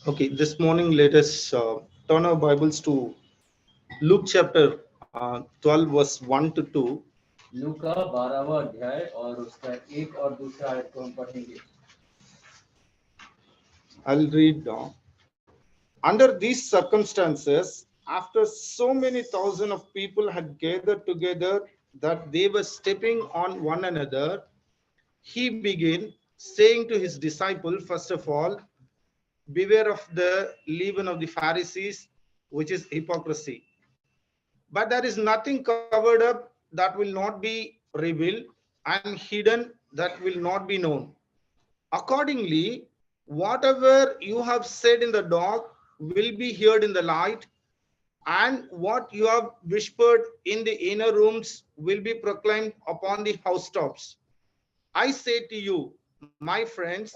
Okay, this morning let us turn our Bibles to Luke chapter 12, verse 1 to 2. लूका 12वां अध्याय और उसका एक और दूसरा आयत को हम पढ़ेंगे। I'll read. Under these circumstances, after so many thousands of people had gathered together that they were stepping on one another, he began saying to his disciple, first of all, beware of the leaven of the Pharisees, which is hypocrisy. But there is nothing covered up that will not be revealed, and hidden that will not be known. Accordingly, whatever you have said in the dark will be heard in the light, and what you have whispered in the inner rooms will be proclaimed upon the housetops. I say to you, my friends,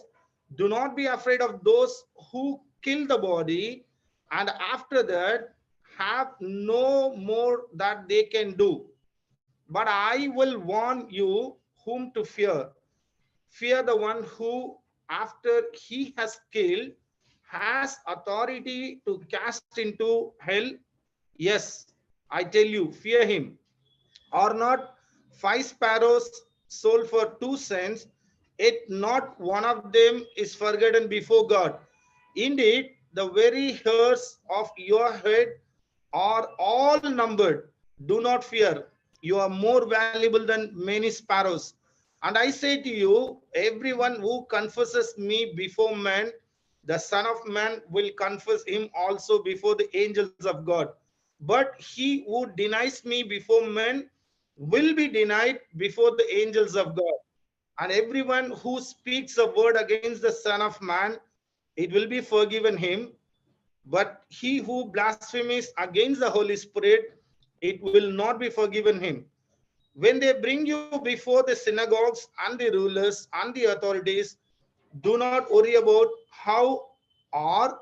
do not be afraid of those who kill the body, and after that have no more that they can do. But I will warn you whom to fear. Fear the one who, after he has killed, has authority to cast into hell. Yes, I tell you, fear him. Are not 5 sparrows sold for 2 cents? Yet not one of them is forgotten before God. Indeed, the very hairs of your head are all numbered. Do not fear. You are more valuable than many sparrows. And I say to you, everyone who confesses me before men, the Son of Man will confess him also before the angels of God. But he who denies me before men will be denied before the angels of God. And everyone who speaks a word against the Son of Man, it will be forgiven him. But he who blasphemes against the Holy Spirit, it will not be forgiven him. When they bring you before the synagogues and the rulers and the authorities, do not worry about how or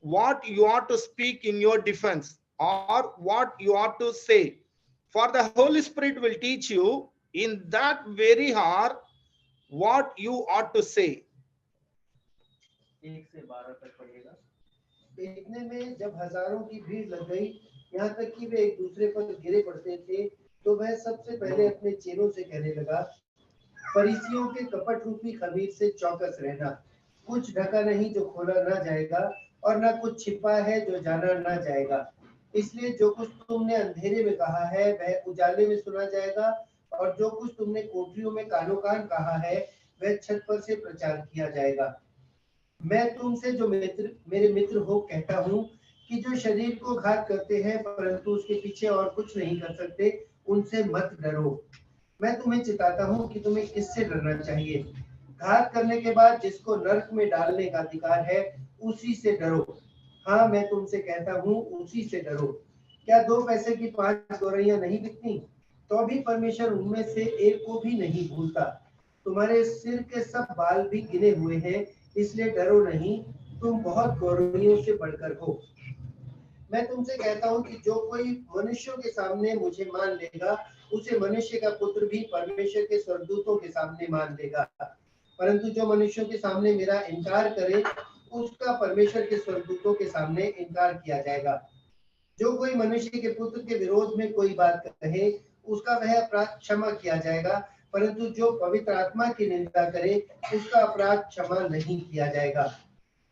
what you ought to speak in your defense or what you ought to say. For the Holy Spirit will teach you in that very hour what you ought to say. 1 से 12 तक पढ़िएगा। इतने में जब हजारों की भीड़ लग गई, यहाँ तक कि वे एक दूसरे पर गिरे पड़ते थे, तो वह सबसे पहले अपने चेलों से कहने लगा, फरीसियों के कपट रूपी खमीर से चौकस रहना। कुछ ढका नहीं जो खोला ना जाएगा, और न कुछ छिपा है जो जाना ना जाएगा। इसलिए जो कुछ तुमने अंधेरे में कहा है वह उजाले में सुना जाएगा, और जो कुछ तुमने कोठरियों में कानो कान कहा है वह छत पर से प्रचार किया जाएगा। मैं तुमसे जो मेरे मित्र हो कहता हूँ कि जो शरीर को घात करते हैं परंतु उसके पीछे और कुछ नहीं कर सकते, उनसे मत डरो। मैं तुम्हें चिताता हूँ कि तुम्हें किससे डरना चाहिए। घात करने के बाद जिसको नरक में डालने का अधिकार है, उसी से डरो। हाँ, मैं तुमसे कहता हूँ, उसी से डरो। क्या 2 पैसे की 5 गौरैया नहीं बिकती? तो भी परमेश्वर उनमें से एक को भी नहीं भूलता। तुम्हारे सिर के सब बाल भी गिने हुए हैं, इसलिए डरो नहीं, तुम बहुत गौरैयों से बढ़कर हो। मैं तुमसे कहता हूँ कि जो कोई मनुष्यों के सामने मुझे मान लेगा, उसे मनुष्य का पुत्र भी परमेश्वर के स्वर्गदूतों के सामने मान लेगा। परंतु जो मनुष्यों के सामने मेरा इनकार करे, उसका परमेश्वर के स्वर्गदूतों के सामने इनकार किया जाएगा। जो कोई मनुष्य के पुत्र के विरोध में कोई बात कहे, उसका वह अपराध क्षमा किया जाएगा, परंतु जो पवित्र आत्मा की निंदा करे, उसका अपराध क्षमा नहीं किया जाएगा।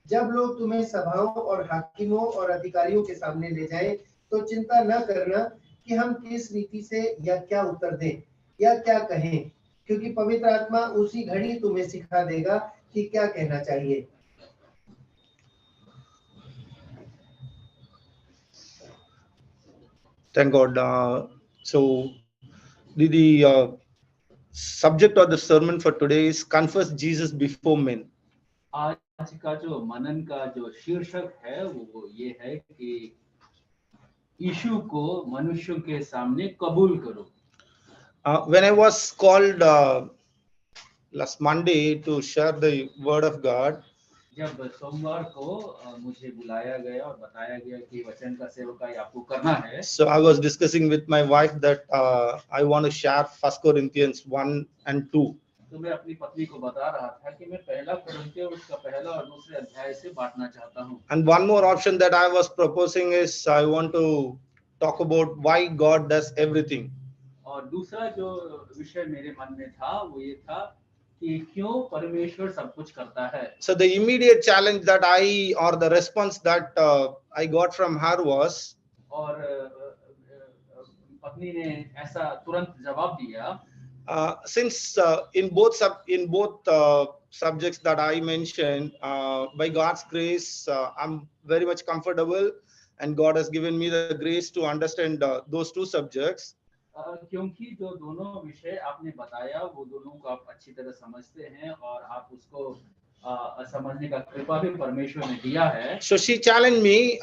जब लोग तुम्हें सभाओं और हाकिमों और अधिकारियों के सामने ले जाएं, तो चिंता न करना कि हम किस रीति से या क्या उत्तर दें या क्या कहें, क्योंकि पवित्र आत्मा उसी घड़ी तुम्हें सिखा देगा कि क्या कहना चाहिए। Thank God. So the subject of the sermon for today is confess Jesus before men. आज का जो मनन का जो शीर्षक है वो ये है कि यीशु को मनुष्यों के सामने कबूल करो। When I was called last Monday to share the word of God, जब सोमवार को मुझे बुलाया गया और बताया गया कि वचन का सेवकाई आपको करना है, so I was discussing with my wife that I want to share 1 Corinthians 1 and 2. तो मैं अपनी पत्नी को बता रहा था कि मैं पहला कुरिन्थियों उसका पहला और दूसरे अध्याय से बांटना चाहता हूँ। And one more option that I was proposing is I want to talk about why God does everything. और दूसरा जो विषय मेरे मन में था वो ये था कि क्यों परमेश्वर सब कुछ करता है। So the immediate challenge that or the response that I got from her was, और पत्नी ने ऐसा तुरंत जवाब दिया, since in both subjects that I mentioned, by God's grace, I'm very much comfortable, and God has given me the grace to understand those two subjects. क्योंकि जो दोनों विषय आपने बताया वो दोनों को आप अच्छी तरह समझते हैं और आप उसको समझने का कृपा भी परमेश्वर ने दिया है। So she challenged me,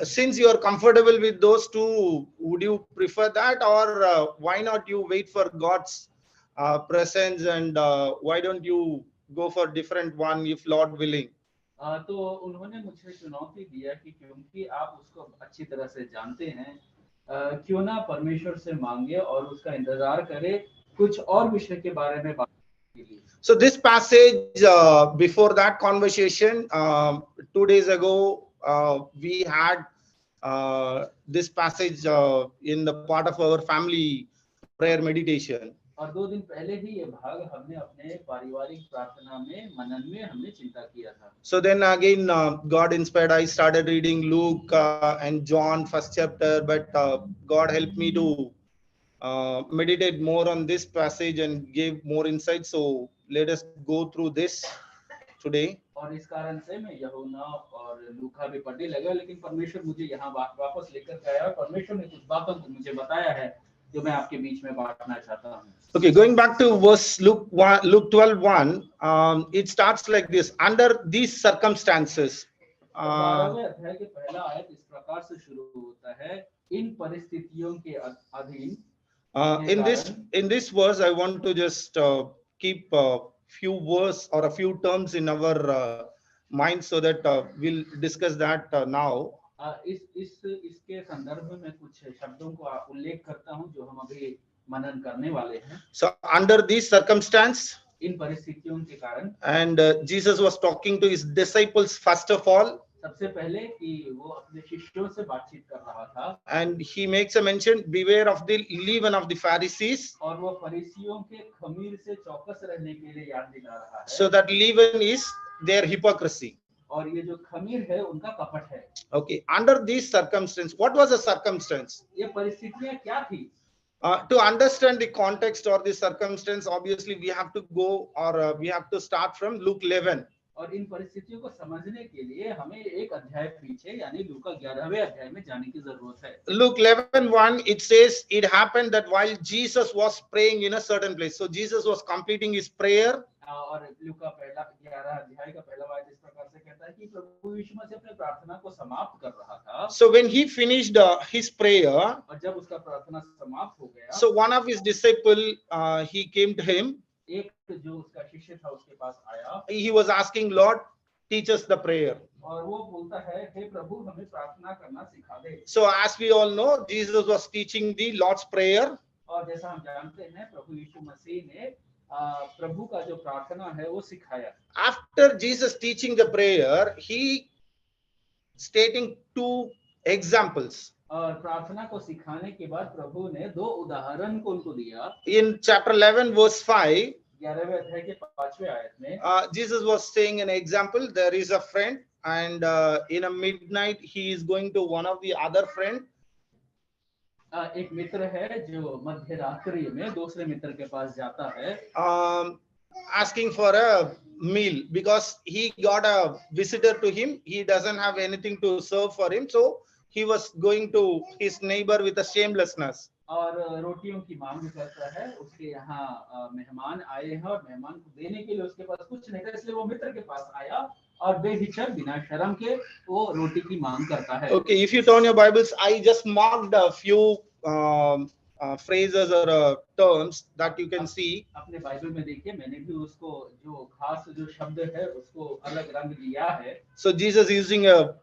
since you are comfortable with those two, would you prefer that, or why not you wait for God's presence, and why don't you go for different one if Lord willing? तो उन्होंने मुझे चुनौती दिया कि क्योंकि आप उसको अच्छी तरह से जानते हैं, क्यों ना परमेश्वर से मांगे और उसका इंतजार करें कुछ और विषय के बारे में बात करने के लिए। So this passage, before that conversation, 2 days ago, we had this passage in the part of our family prayer meditation. और 2 दिन पहले ही ये भाग हमने अपने पारिवारिक प्रार्थना में मनन में हमने चिंता किया था। So then again, God inspired, I started reading Luke and John first chapter, but God helped me to meditate more on this passage and gave more insight. So let us go through this today. और इस कारण से मैं यूहन्ना और लूका भी पढ़ने लगा, लेकिन परमेश्वर मुझे यहाँ वापस लेकर आया और परमेश्वर ने कुछ बातों को मुझे बताया है जो मैं आपके बीच में बांटना चाहता हूँ। Okay, going back to verse Luke 12:1, it starts like this: under these circumstances. 12वें अध्याय के पहला आयत इस प्रकार से शुरू होता है, इन परिस्थितियों के अधीन। In this verse, I want to just keep a few words or a few terms in our mind, so that we'll discuss that now. इसके संदर्भ में कुछ शब्दों को उल्लेख करता हूं जो हम अभी मनन करने वाले हैं। So under these circumstance, इन परिस्थितियों के कारण, and Jesus was talking to his disciples first of all, सबसे पहले कि वो अपने शिष्यों से बातचीत कर रहा था, and he makes a mention, beware of the leaven of the Pharisees. और वो फरीसियों के खमीर से चौकस रहने के लिए याद दिला रहा है। So that leaven is their hypocrisy. और ये जो खमीर है उनका कपट है। Okay, under these circumstances, what was the circumstance? ये परिस्थितियां क्या थी? To understand the context or the circumstance, obviously we have to go, or we have to start from Luke 11. और इन परिस्थितियों को समझने के लिए हमें एक अध्याय पीछे यानी लूका 11वें अध्याय में जाने की जरूरत है। Luke 11:1, it says it happened that while Jesus was praying in a certain place, so Jesus was completing his prayer. और लूका 11 अध्याय का पहला वाक्य इस प्रकार से कहता है कि प्रभु यीशु मसीह अपने प्रार्थना को समाप्त कर रहा था। So when he finished his prayer, और जब उसका प्रार्थना समाप्त हो गया, so one of his disciple, he came to him. एक जो उसका शिष्य था उसके पास आया। He was asking, Lord, teach us the prayer. और वो बोलता है, हे प्रभु हमें प्रार्थना करना सिखा दे। So as we all know, Jesus was teaching the Lord's prayer. और जैसा हम जानते हैं प्रभु यीशु मसीह ने प्रभु का जो प्रार्थना है वो सिखाया। After Jesus teaching the prayer, he stating two examples. और प्रार्थना को सिखाने के बाद प्रभु ने 2 उदाहरण को उनको दिया। In chapter 11 verse 5, 11वें अध्याय के 5वें आयत में Jesus was saying an example. There is a friend, and in a midnight he is going to one of the other friend. एक मित्र है जो मध्य रात्रि में दूसरे मित्र के पास जाता है, asking for a meal because he got a visitor to him. He doesn't have anything to serve for him, so he was going to his neighbor with a shamelessness. और रोटियों की मांग करता है, उसके यहाँ मेहमान आए हैं और मेहमान को देने के लिए उसके पास कुछ नहीं था, इसलिए वो मित्र के पास आया और बेहिचक बिना शर्म के वो रोटी की मांग करता है। Okay, if you turn your Bibles, I just marked a few phrases or terms that you can see. अपने बाइबल में देखिए, मैंने भी उसको जो खास जो शब्द है उसको अलग रंग दिया है। So Jesus using a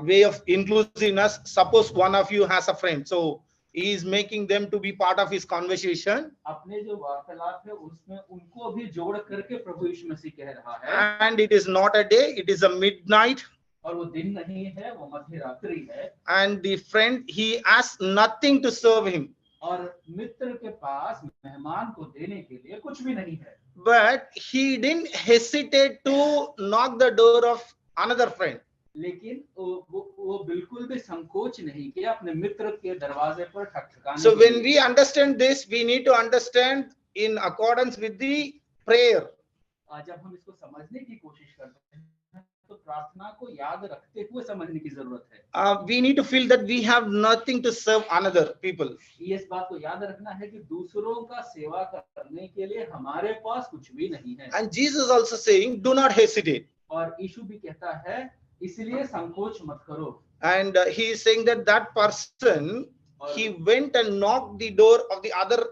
way of inclusiveness. Suppose one of you has a friend. So He is making them to be part of his conversation. अपने जो वार्तालाप है उसमें उनको भी जोड़ करके प्रभु यीशु मसीह कह रहा है, And it is not a day, it is a midnight. और वो दिन नहीं है, वो मध्य रात्रि है, And the friend, he has nothing to serve him. और मित्र के पास मेहमान को देने के लिए कुछ भी नहीं है, But he didn't hesitate to knock the door of another friend. लेकिन वो बिल्कुल भी संकोच नहीं किया अपने मित्र के दरवाजे पर ठकठकाने So के when लिए। we understand this, we need to understand in accordance with the prayer. जब हम इसको समझने की कोशिश करते हैं तो प्रार्थना को याद रखते हुए समझने की जरूरत है। We need to feel that we have nothing to serve another people. ये इस बात को याद रखना है कि दूसरों का सेवा करने के लिए हमारे पास कुछ भी नहीं है। And Jesus also saying, do not hesitate. और यीशु भी कहता है इसलिए संकोच मत करो। And he is saying that that person, he went and knocked the door of the other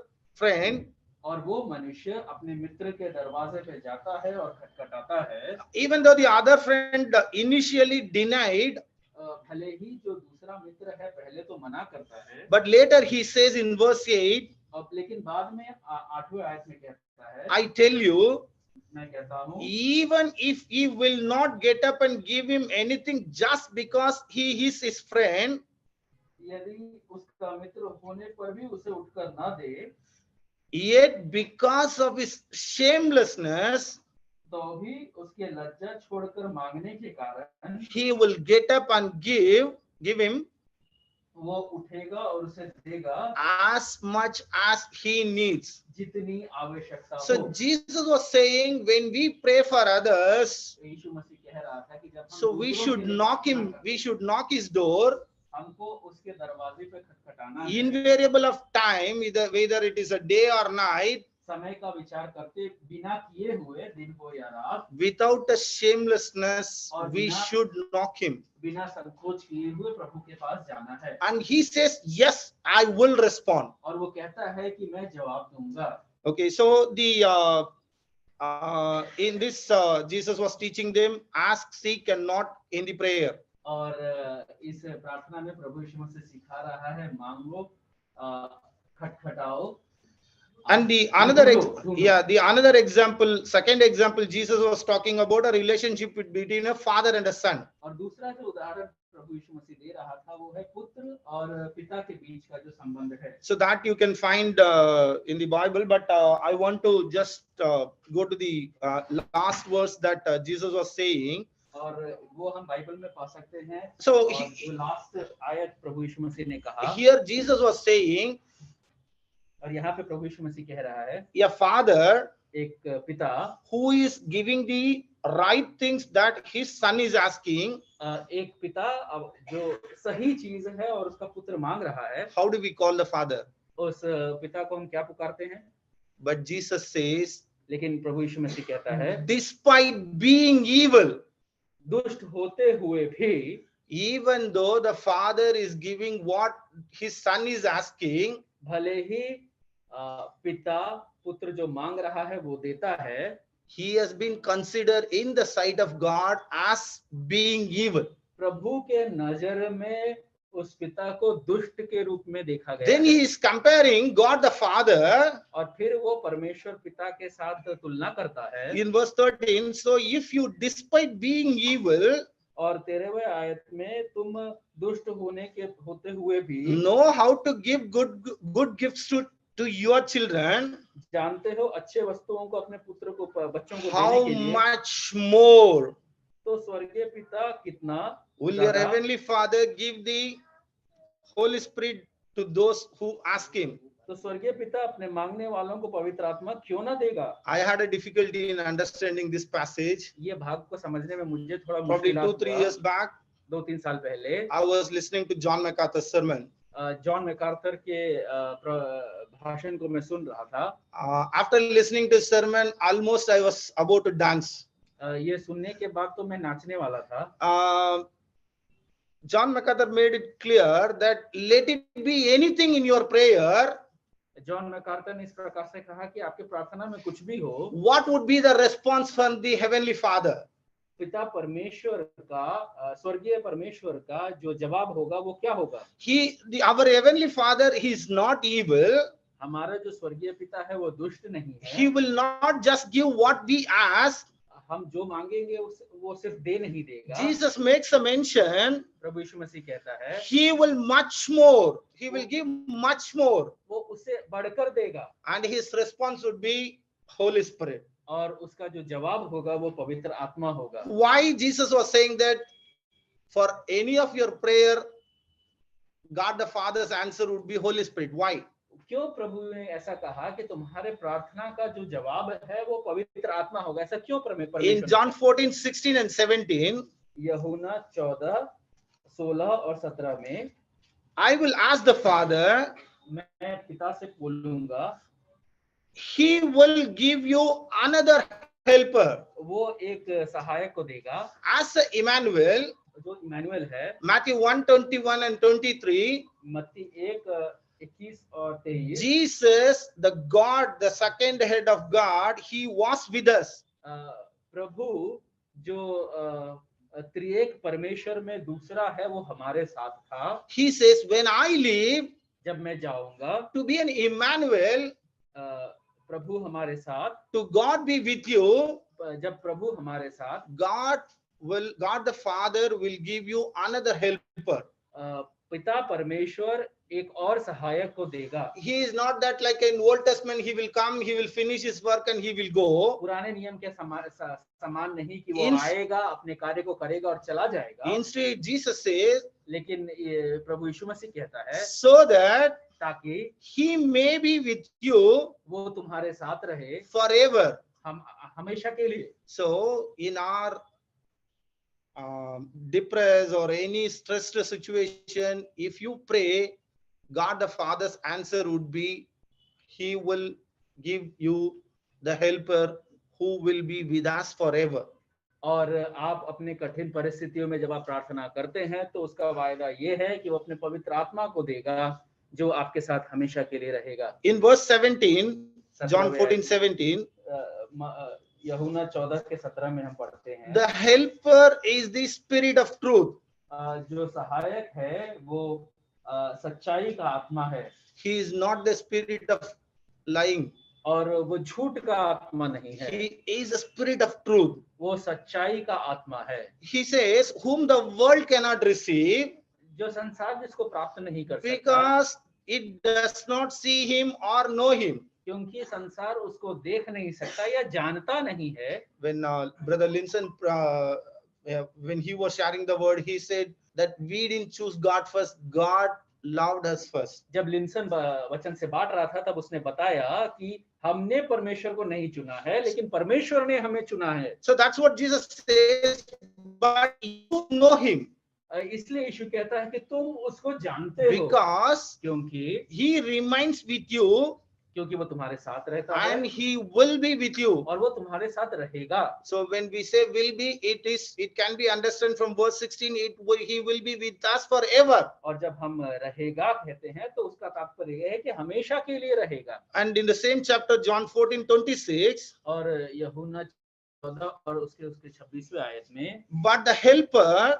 friend. और वो मनुष्य अपने मित्र के दरवाजे पे जाता है और खटखटाता है। Even though the other friend initially denied, भले ही जो दूसरा मित्र है पहले तो मना करता है, but later he says in verse 8, और लेकिन बाद में 8वें आयत में कहता है, I tell you, मैं कहता हूँ, even if he will not get up and give him anything just because he is his friend, यदि उसका मित्र होने पर भी उसे उठकर ना दे, yet because of his shamelessness, तो भी उसके लज्जा छोड़कर मांगने के कारण he will get up and give him वो उठेगा और उसे देगा as much as he needs. जितनी आवश्यकता So हो। Jesus was saying, when we pray for others, यीशु मसीह कह रहा था कि जब हम so we दूसरों should के लिए knock प्रार्थना him, करते we should knock his door. हमको उसके दरवाजे पे खटखटाना है। Invariable of time, whether it is a day or night, समय का विचार करते बिना किए हुए दिन हो या रात, without a shamelessness, और we बिना- should knock him. बिना संकोच किए हुए प्रभु के पास जाना है। And he says, yes, I will respond. और वो कहता है कि मैं जवाब दूंगा। Okay, so the in this Jesus was teaching them, ask, seek, and not in the prayer. और इस प्रार्थना में प्रभु यीशु मसीह सिखा रहा है, मांगो, खटखटाओ। And the another ढूंढो। the another example, second example, Jesus was talking about a relationship between a father and a son. और दूसरा जो उदाहरण प्रभु यीशु मसीह दे रहा था वो है पुत्र और पिता के बीच का जो संबंध है। So that you can find in the Bible, but I want to just go to the last verse that Jesus was saying. और वो हम बाइबल में पा सकते हैं। So और जो लास्ट आयत प्रभु यीशु मसीह ने कहा, here Jesus was saying, और यहाँ पे प्रभु यीशु मसीह कह रहा है, a father एक पिता who is giving the right things that his son is asking. एक पिता जो सही चीज है और उसका पुत्र मांग रहा है, How do we call the father? उस पिता को हम क्या पुकारते हैं? But Jesus says, लेकिन प्रभु यीशु मसीह कहता है, despite being evil, दुष्ट होते हुए भी, even though the father is giving what his son is asking, भले ही पिता पुत्र जो मांग रहा है वो देता है, he has been considered in the sight of God as being evil. प्रभु के नजर में उस पिता को दुष्ट के रूप में देखा गया Then है। he is comparing God the Father और फिर वो परमेश्वर पिता के साथ तुलना करता है। in verse 13. So if you, despite being evil, और 13वें आयत में तुम दुष्ट होते हुए भी know how to give good gifts to your children, जानते हो अच्छे वस्तुओं को अपने पुत्र को, बच्चों को how देने के लिए, much more तो स्वर्गीय पिता कितना will your ज्यादा heavenly Father give the Holy Spirit to those who ask him. तो स्वर्गीय पिता अपने मांगने वालों को पवित्र आत्मा क्यों ना देगा। I had a difficulty in understanding this passage. ये भाग को समझने में मुझे थोड़ा Probably मुश्किल 2-3 years back, 2-3 साल पहले I was listening to John MacArthur's sermon. John MacArthur के भाषण को मैं सुन रहा था। After listening to his sermon, almost I was about to dance. ये सुनने के बाद तो मैं नाचने वाला था। John MacArthur made it clear that let it be anything in your prayer. John MacArthur ने इस प्रकार से कहा कि आपके प्रार्थना में कुछ भी हो, What would be the response from the Heavenly Father? पिता परमेश्वर का स्वर्गीय परमेश्वर का जो जवाब होगा वो क्या होगा? Our heavenly Father, he is not evil. हमारा जो स्वर्गीय पिता है वो दुष्ट नहीं He है। will not just give what we ask. हम जो मांगेंगे वो सिर्फ दे नहीं देगा। Jesus makes a mention. प्रभु यीशु मसीह कहता है He will much more. He will give much more. वो उससे बढ़कर देगा, And his response would be Holy Spirit. और उसका जो जवाब होगा वो पवित्र आत्मा होगा। Why Jesus was saying that for any of your prayer, God the Father's answer would be Holy Spirit. Why? क्यों प्रभु ने ऐसा कहा कि तुम्हारे प्रार्थना का जो जवाब है वो पवित्र आत्मा होगा? ऐसा क्यों परमेश्वर? In John 14, 16 and 17, यूहन्ना 14, 16 और 17 में I will ask the Father, मैं पिता से बोलूंगा, he will give you another helper. वो एक सहायक को देगा, As Emmanuel, जो इमैनुअल है। Matthew 1:21 and 23, मत्ती 1:21 और 23, Jesus, the God, the second head of God, he was with us. प्रभु जो त्रिएक परमेश्वर में दूसरा है वो हमारे साथ था। He says, when I leave जब मैं जाऊंगा to be an Emmanuel, प्रभु हमारे साथ, to God be with you, जब प्रभु हमारे साथ, God the Father will give you another helper. पिता परमेश्वर एक और सहायक को देगा। He is not that like in Old Testament, he will come, he will finish his work and he will go. पुराने नियम के समान नहीं कि वो आएगा, अपने कार्य को करेगा और चला जाएगा। Instead, Jesus says, लेकिन प्रभु यीशु मसीह कहता है so that ताकि he may be with you वो तुम्हारे साथ रहे forever. हमेशा के लिए। So in our depressed or any stressed situation, if you pray, God the Father's answer would be, he will give you the helper who will be with us forever. और आप अपने कठिन परिस्थितियों में जब आप प्रार्थना करते हैं तो उसका वायदा ये है कि वो अपने पवित्र आत्मा को देगा जो आपके साथ हमेशा के लिए रहेगा। In verse 17, John 14:17, यूहन्ना 14:17 में हम पढ़ते हैं, the helper is the spirit of truth. जो सहायक है वो सच्चाई का आत्मा है। He is not the spirit of lying. और वो झूठ का आत्मा नहीं है। He is a spirit of truth. वो सच्चाई का आत्मा है। He says, whom the world cannot receive, जो संसार जिसको प्राप्त नहीं कर सकता, because it does not see him or know him. क्योंकि संसार उसको देख नहीं सकता या जानता नहीं है। When Brother Linson, when he was sharing the word, he said that we didn't choose God first, God loved us first. जब लिंसन वचन से बांट रहा था तब उसने बताया कि हमने परमेश्वर को नहीं चुना है लेकिन परमेश्वर ने हमें चुना है। So that's what Jesus says, but you know him. इसलिए यीशु कहता है कि तुम उसको जानते हो, because क्योंकि he remains with you, क्योंकि वो तुम्हारे साथ रहता है and he will be with you. और वो तुम्हारे साथ रहेगा। So when we say will be, it can be understood from verse 16, he will be with us forever. और जब हम रहेगा कहते हैं तो उसका तात्पर्य यह है कि हमेशा के लिए रहेगा। And in the same chapter, John 14:26, और यूहन्ना 14 और उसके 26वें आयत में, but the helper,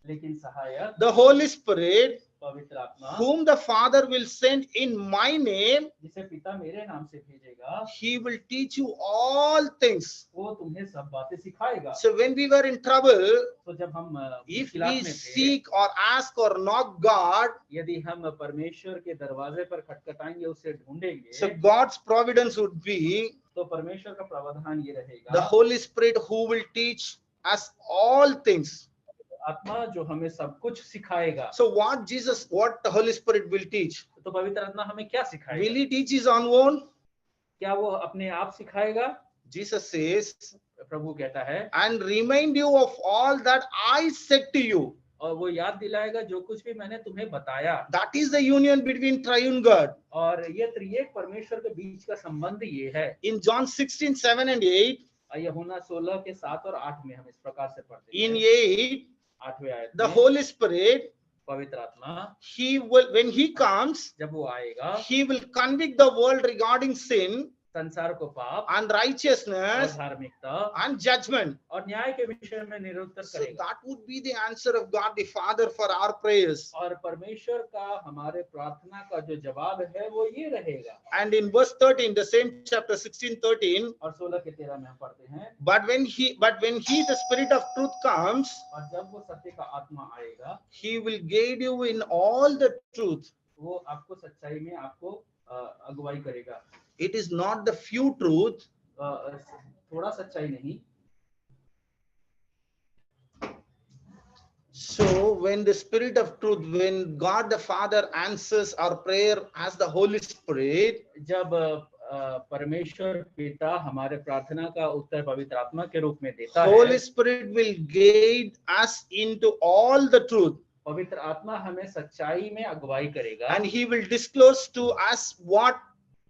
लेकिन सहायक, the Holy Spirit, पवित्र आत्मा, whom the Father will send in my name, जिसे पिता मेरे नाम से भेजेगा, he will teach you all things. वो तुम्हें सब बातें सिखाएगा। So when we were in trouble, तो जब हम if मुश्किलात we में थे, seek or ask or knock God, यदि हम परमेश्वर के दरवाजे पर खटखटाएंगे, उसे ढूंढेंगे, so God's providence would be तो परमेश्वर का प्रावधान ये रहेगा, the Holy Spirit who will teach us all things. आत्मा जो हमें सब कुछ सिखाएगा। So what the Holy Spirit will teach? तो पवित्र आत्मा हमें क्या सिखाएगा? Will he teach his own? क्या वो अपने आप सिखाएगा? Jesus says, प्रभु कहता है, and remind you of all that I said to you. और वो याद दिलाएगा जो कुछ भी मैंने तुम्हें बताया। That is the union between triune God. और ये त्रिएक परमेश्वर के बीच का संबंध ये है। In John 16:7 and 8, यूहन्ना 16:7 और 8 में हम इस प्रकार से पढ़ते हैं। in 8, 8वें आयत the में, Holy Spirit, पवित्र आत्मा, he will, when he comes, जब वो आएगा, he will convict the world regarding sin. संसार को पाप and और righteousness धार्मिकता and judgment. और न्याय के विषय में निरुत्तर So करेगा। that would be the answer of God the Father for our prayers. और परमेश्वर का हमारे प्रार्थना का जो जवाब है वो ये रहेगा। And in verse 13, the same chapter 16:13, और 16 के 13 में हम पढ़ते हैं, but when he the Spirit of truth comes, और जब वो सत्य का आत्मा आएगा, he will guide you in all the truth. वो आपको सच्चाई में आपको अगुवाई करेगा। It is not the few truth, थोड़ा सच्चाई नहीं। so when the Spirit of truth, when God the Father answers our prayer as the Holy Spirit, जब परमेश्वर पिता हमारे प्रार्थना का उत्तर पवित्र आत्मा के रूप में देता Holy है, Spirit will guide us into all the truth, पवित्र आत्मा हमें सच्चाई में अगुवाई करेगा, and he will disclose to us what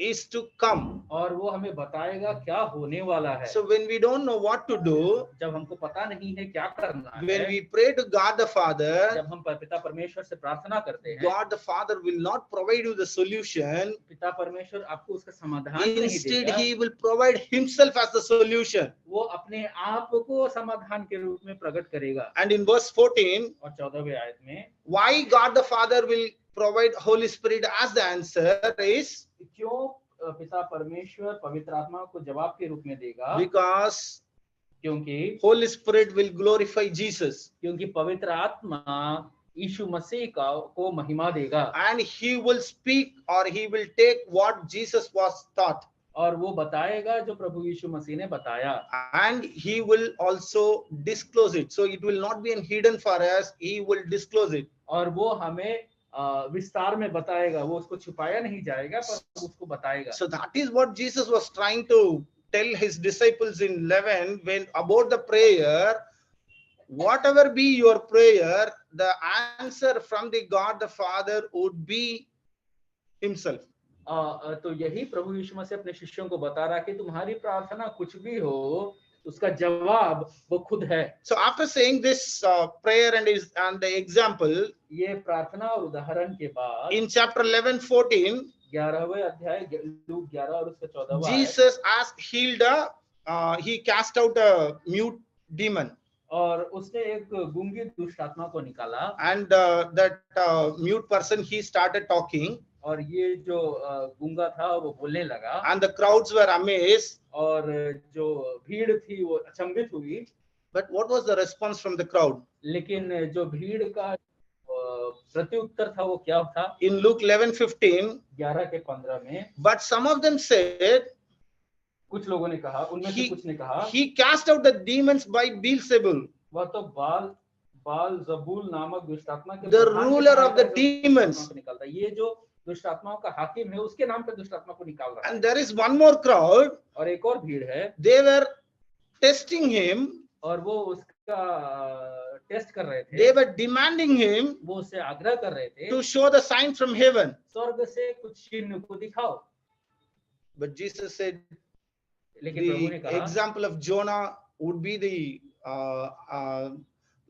is to come. और वो हमें बताएगा क्या होने वाला है। So when we don't know what to do, जब हमको पता नहीं है क्या करना when है, we pray to God the Father, जब हम पिता परमेश्वर से प्रार्थना करते हैं, God the Father will not provide you the solution. पिता परमेश्वर आपको उसका समाधान नहीं Instead, देगा, he will provide himself as the solution. वो अपने आप को समाधान के रूप में प्रकट करेगा। And in verse 14, और 14वें आयत में why God the Father will provide Holy Spirit as the answer is क्यों पिता परमेश्वर पवित्र आत्मा को जवाब के रूप में देगा, because क्योंकि Holy Spirit will glorify Jesus, क्योंकि पवित्र आत्मा यीशु मसीह को महिमा देगा, and he will speak or he will take what Jesus was taught, और वो बताएगा जो प्रभु यीशु मसीह ने बताया, and he will also disclose it. So it will not be hidden for us, he will disclose it. और वो हमें विस्तार में बताएगा, वो उसको छुपाया नहीं जाएगा पर उसको बताएगा। So that is what Jesus was trying to tell his disciples in 11 when about the prayer. Whatever be your prayer, the answer from the God the Father would be himself. तो यही प्रभु यीशु मसीह अपने शिष्यों को बता रहा है कि तुम्हारी प्रार्थना कुछ भी हो, उसका जवाब वो खुद है। So after saying this prayer and the example, ये प्रार्थना और उदाहरण के बाद in chapter 11:14, 11वें अध्याय लूक 11 और उसका 14वां आयत, Jesus has healed he cast out a mute demon, और उसने एक गूंगी दुष्ट आत्मा को निकाला, and that mute person, he started talking, और ये जो गूंगा था वो बोलने लगा, and the crowds were amazed. और जो भीड़ थी वो अचंभित हुई। But what was the response from the crowd? लेकिन जो भीड़ का प्रत्युत्तर था वो क्या था? In Luke 11:15, 11 के 15 में, but some of them said, कुछ लोगों ने कहा, उनमें से कुछ ने कहा, he cast out the demons by Beelzebul, वह तो बाल-जबूल नामक दुष्ट आत्मा के the प्रधान के ruler of the सहायता से demons. दुष्ट आत्मा को निकालता है। ये जो दुष्ट आत्माओं का हाकिम है उसके नाम पे दुष्ट आत्मा को निकाल रहा है। And there is one more crowd, और एक और भीड़ है, they were testing him, और वो उसका टेस्ट कर रहे थे, they were demanding him वो उससे आग्रह कर रहे थे, to show the sign from heaven. स्वर्ग से कुछ चिन्ह को दिखाओ। But Jesus said लेकिन प्रभु ने the कहा, example of Jonah would be the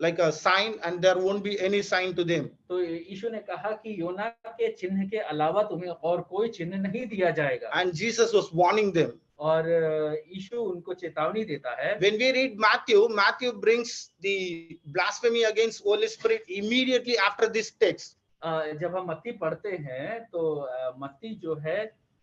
like a sign, and there won't be any sign to them. तो यीशु ने कहा कि योना के चिन्ह के अलावा तुम्हें और कोई चिन्ह नहीं दिया जाएगा। And Jesus was warning them. और यीशु उनको चेतावनी देता है। When we read Matthew brings the blasphemy against Holy Spirit immediately after this text. जब हम मत्ती पढ़ते हैं तो मत्ती जो है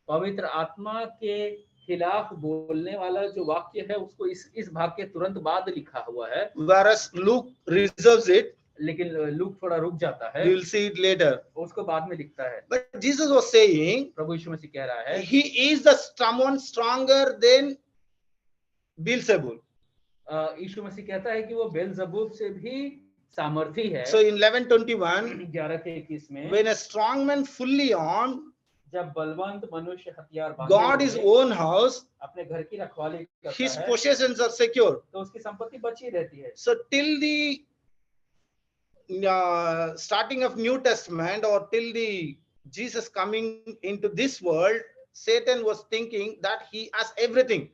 पवित्र आत्मा के खिलाफ बोलने वाला जो वाक्य है उसको इस भाग के तुरंत बाद लिखा हुआ है, Whereas Luke reserves it. लेकिन लूक थोड़ा रुक जाता है, We will see it later. उसको बाद में लिखता है। But Jesus was saying, प्रभु यीशु मसीह कह रहा है, he is the someone stronger than Beelzebul. यीशु मसीह कहता है कि वो बेलजबूल से भी सामर्थी है। So in 11:21, 11 के 21 में, when a strong man fully armed जब बलवंत मनुष्य हथियार बांधे God his own house, अपने घर की रखवाली करता his है, possessions are secure. तो उसकी संपत्ति बची रहती है। So till the starting of New Testament, or till the Jesus coming into this world, Satan was thinking that he has everything.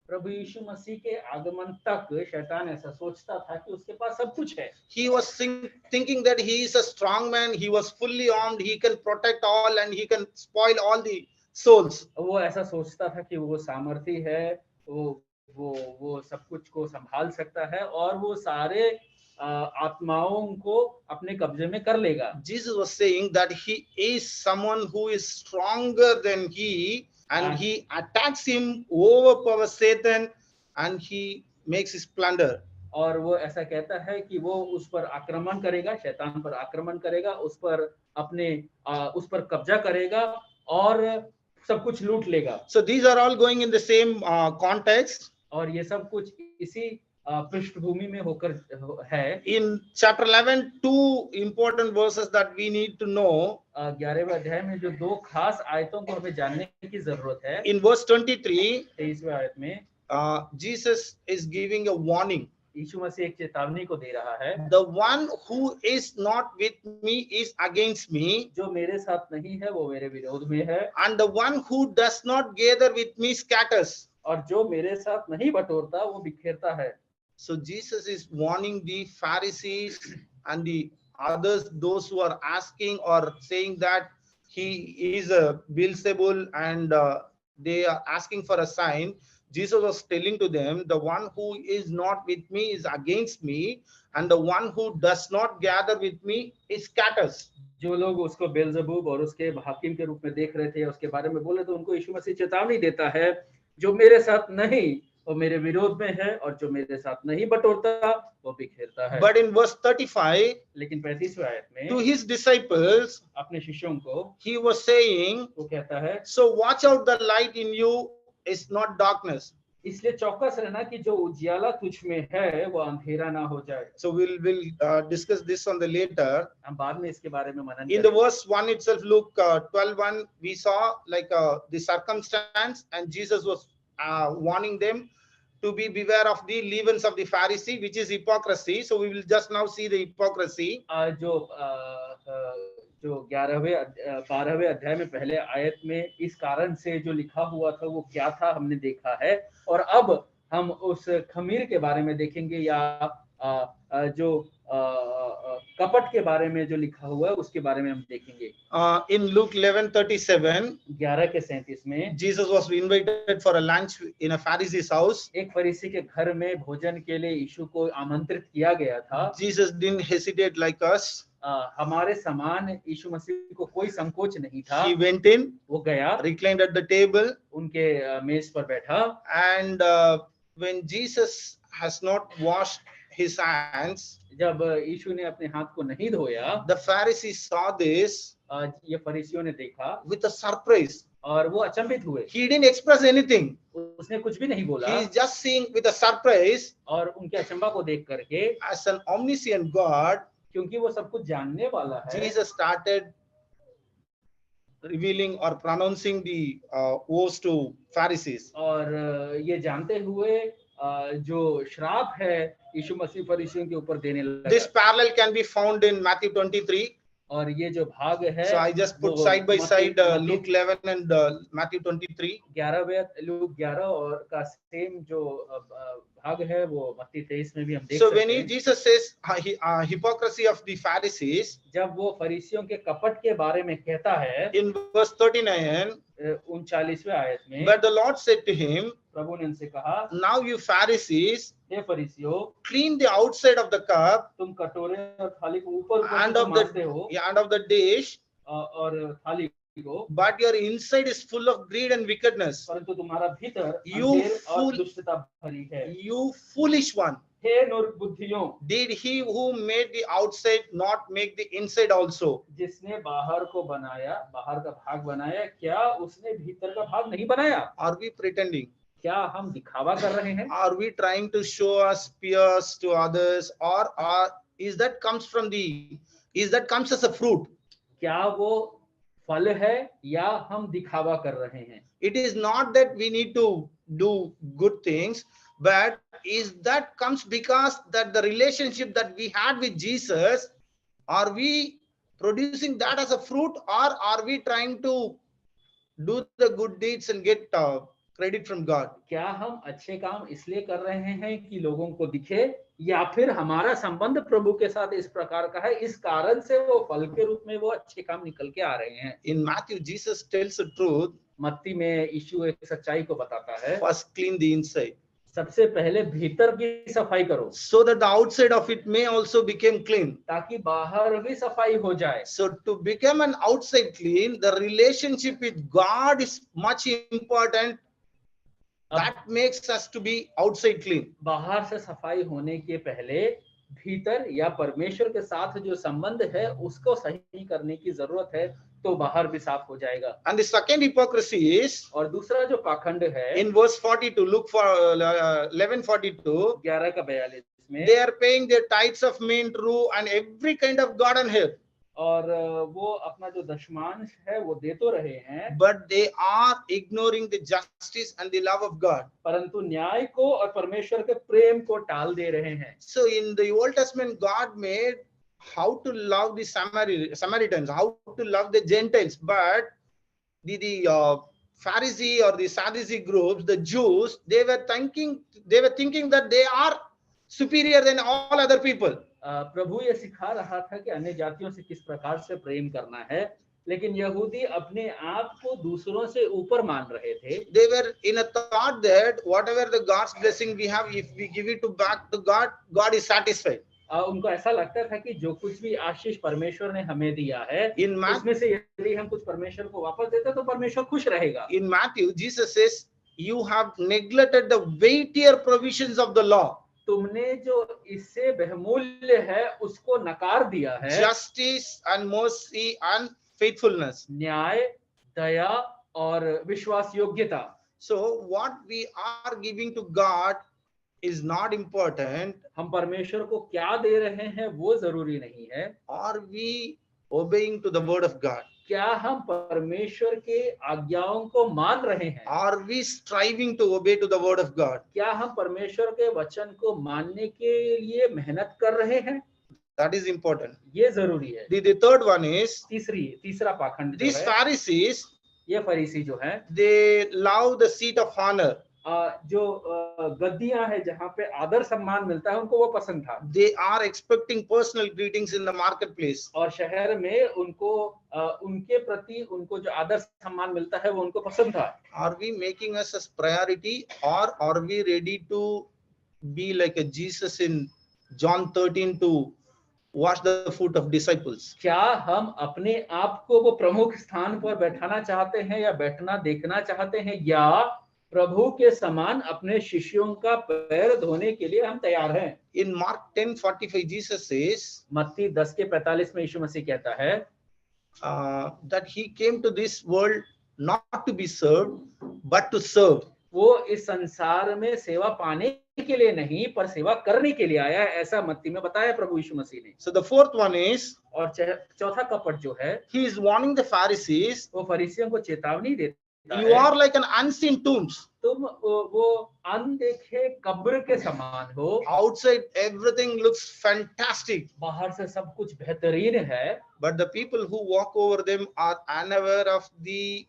प्रभु यीशु मसीह के आगमन तक शैतान ऐसा सोचता था कि उसके पास सब कुछ है। He was thinking that he is a strong man, he was fully armed, he can protect all and he can spoil all the souls. वो ऐसा सोचता था कि वो सामर्थी है, वो सब कुछ को संभाल सकता है और वो सारे आत्माओं को अपने कब्जे में कर लेगा। Jesus was saying that he is someone who is stronger than he, and he attacks him, overpowers Satan, and he makes his plunder. और वो ऐसा कहता है कि वो उस पर आक्रमण करेगा, शैतान पर आक्रमण करेगा, उस पर कब्जा करेगा और सब कुछ लूट लेगा। So these are all going in the same context. और ये सब कुछ इसी पृष्ठभूमि में होकर है। In chapter 11, two important verses that we need to know. 11वें अध्याय में जो दो खास आयतों को हमें जानने की जरूरत है। In verse 23, 23वें आयत में Jesus is giving a warning. यीशु मसीह एक चेतावनी को दे रहा है। The one who is not with me is against me, जो मेरे साथ नहीं है वो मेरे विरोध में है, and the one who does not gather with me scatters. और जो मेरे साथ नहीं बटोरता वो बिखेरता है। So Jesus is warning the Pharisees and the others, those who are asking or saying that he is a Beelzebul, and they are asking for a sign. Jesus was telling to them, the one who is not with me is against me, and the one who does not gather with me is scatters. जो लोग उसको बेलजबूब और उसके हाकिम के रूप में देख रहे थे, उसके बारे में बोले, तो उनको यीशु मसीह चेतावनी देता है, जो मेरे साथ नहीं वो मेरे विरोध में है, और जो मेरे साथ नहीं बटोरता वो बिखेरता है। But in verse 35, लेकिन 35वें आयत में to his disciples, अपने शिष्यों को he was saying, वो कहता है, so watch out, the light in you is not darkness. इसलिए चौकस रहना कि जो उजियाला तुझ में है वो अंधेरा ना हो जाए। So we'll discuss this on the later. हम बाद में इसके बारे में मनन In the करेंगे। verse 1 itself, Luke 12:1, we saw like the circumstance, and Jesus was warning them to be beware of the leavens of the Pharisee, which is hypocrisy. So we will just now see the hypocrisy. जो 12वें अध्याय में पहले आयत में इस कारण से जो लिखा हुआ था वो क्या था हमने देखा है, और अब हम उस खमीर के बारे में देखेंगे, या जो कपट के बारे में जो लिखा हुआ है उसके बारे में हम देखेंगे। In Luke 11:37, 11:37 में Jesus was invited for a lunch in a Pharisee's house. एक फरीसी के घर में भोजन के लिए यीशु को आमंत्रित किया गया था। Jesus didn't hesitate like us. हमारे समान यीशु मसीह को कोई संकोच नहीं था। He went in, वो गया, reclined at the table, उनके मेज पर बैठा, and when Jesus has not washed his hands, जब यीशु ने अपने हाथ को नहीं धोया, the Pharisees saw this ये फरीसियों ने देखा with a surprise. और वो अचंभित हुए। He didn't express anything. उसने कुछ भी नहीं बोला, He is just seeing with a surprise, और उनके अचंभा को देख करके, as an omniscient God, क्योंकि वो सब कुछ जानने वाला है, Jesus started revealing or pronouncing the woes to Pharisees. और ये जानते हुए जो श्राप है यीशु मसीह फरीसियों के ऊपर देने लगा। This parallel can be found in Matthew 23. और ये जो भाग है, So I just put side by side Luke 11 and Matthew 23. 11 look 11 और का सेम जो भाग है वो मत्ती 23 में भी हम देख So सकते when हैं। Jesus says hypocrisy of the Pharisees, जब वो फरीसियों के कपट के बारे में कहता है, in verse 39, 39वें आयत में, but the Lord said to him, प्रभु ने उनसे कहा, now you Pharisees, hey फरीसियों, clean the outside of the cup तुम कटोरे और थाली को ऊपर and ऊपर of मारते हो, and of the dish, और थाली को, but your inside is full of greed and wickedness. परंतु तुम्हारा भीतर You अंधेर और fool- दुष्टता भरी है। You foolish one. Hey निर्बुद्धियों, Did he who made the outside not make the inside also? जिसने बाहर को बनाया, बाहर का भाग बनाया, क्या उसने भीतर का भाग नहीं बनाया? Are we pretending? क्या हम दिखावा कर रहे हैं? Are we trying to show us peers to others, or is that comes as a fruit? क्या वो फल है या हम दिखावा कर रहे हैं? It is not that we need to do good things, but is that comes because that the relationship that we had with Jesus, are we producing that as a fruit, or are we trying to do the good deeds and get credit from God? क्या हम अच्छे काम इसलिए कर रहे हैं कि लोगों को दिखे, या फिर हमारा संबंध प्रभु के साथ इस प्रकार का है, इस कारण से वो फल के रूप में वो अच्छे काम निकल के आ रहे हैं? In Matthew, Jesus tells the truth. मत्ती में यीशु एक सच्चाई को बताता है, First, clean the inside, सबसे पहले भीतर की सफाई करो so that the outside of it may also become clean. ताकि बाहर भी सफाई हो जाए। So to become an outside clean, the relationship with God is much important. That makes us to be outside clean. बाहर से सफाई होने के पहले भीतर या परमेश्वर के साथ जो संबंध है उसको सही करने की जरूरत है, तो बाहर भी साफ हो जाएगा। And the second hypocrisy is और दूसरा जो पाखंड है, in verse 42, look for 11:42, 11:42 में, they are paying their tithes of mint, rue, and every kind of garden herb, और वो अपना जो दशमांश है वो दे तो रहे हैं, but they are ignoring the justice and the love of God. परंतु न्याय को और परमेश्वर के प्रेम को टाल दे रहे हैं। So in the Old Testament, God made how to love the Samaritans, how to love the Gentiles, but the Pharisee or the Sadducee groups, the Jews, they were thinking that they are superior than all other people. प्रभु ये सिखा रहा था कि अन्य जातियों से किस प्रकार से प्रेम करना है, लेकिन यहूदी अपने आप को दूसरों से ऊपर मान रहे थे। They were in a thought that whatever the God's blessing we have, if we give it back to God, God is satisfied. उनको ऐसा लगता था कि जो कुछ भी आशीष परमेश्वर ने हमें दिया है, उसमें से यदि हम कुछ परमेश्वर को वापस देते तो परमेश्वर खुश रहेगा। In Matthew, Jesus says, "You have neglected the weightier provisions of the law." तुमने जो इससे बहुमूल्य है उसको नकार दिया है, Justice and mercy and faithfulness. न्याय, दया और विश्वास योग्यता। So what we are giving to God is not important. हम परमेश्वर को क्या दे रहे हैं वो जरूरी नहीं है। Are we obeying to the word of God? क्या हम परमेश्वर के आज्ञाओं को मान रहे हैं? Are we striving to obey to the word of God? क्या हम परमेश्वर के वचन को मानने के लिए मेहनत कर रहे हैं? That is important. ये जरूरी है। The third one is, तीसरा पाखंड जो these है, Pharisees, ये फरीसी जो है, they love the seat of honor. जो गद्दियां है जहाँ पे आदर सम्मान मिलता है उनको वो पसंद था। They are expecting personal greetings in the marketplace. और शहर में उनको उनके प्रति उनको जो आदर सम्मान मिलता है वो उनको पसंद था। Are we making us as priority, or are we ready to be like a Jesus in John 13 to wash the foot of disciples? क्या हम अपने आप को वो प्रमुख स्थान पर बैठाना चाहते हैं या बैठना देखना चाहते हैं, या प्रभु के समान अपने शिष्यों का पैर धोने के लिए हम तैयार हैं? In Mark 10:45, Jesus says मत्ती 10:45 में यीशु मसीह कहता है that he came to this world not to be served, but to serve. वो इस संसार में सेवा पाने के लिए नहीं पर सेवा करने के लिए आया है, ऐसा मत्ती में बताया प्रभु यीशु मसीह ने। So the fourth one is, और चौथा कपट जो है, he is warning the Pharisees, वो फरीसियों को चेतावनी देता you है, are like an unseen tombs. तुम वो अनदेखे कब्र के समान हो। Outside everything looks fantastic, बाहर से सब कुछ बेहतरीन है, but the people who walk over them are unaware of the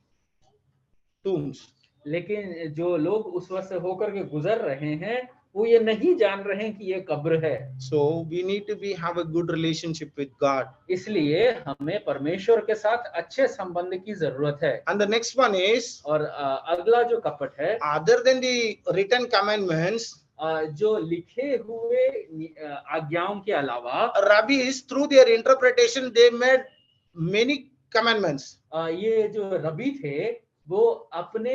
tombs. लेकिन जो लोग उस वक्त से होकर के गुजर रहे हैं वो ये नहीं जान रहे हैं कि ये कब्र है। So we need to have a good relationship with God. इसलिए हमें परमेश्वर के साथ अच्छे संबंध की जरूरत है। And the next one is, और अगला जो कपट है, other than the written commandments, जो लिखे हुए आज्ञाओं के अलावा rabbis through their interpretation they made many commandments. ये जो रबी थे वो अपने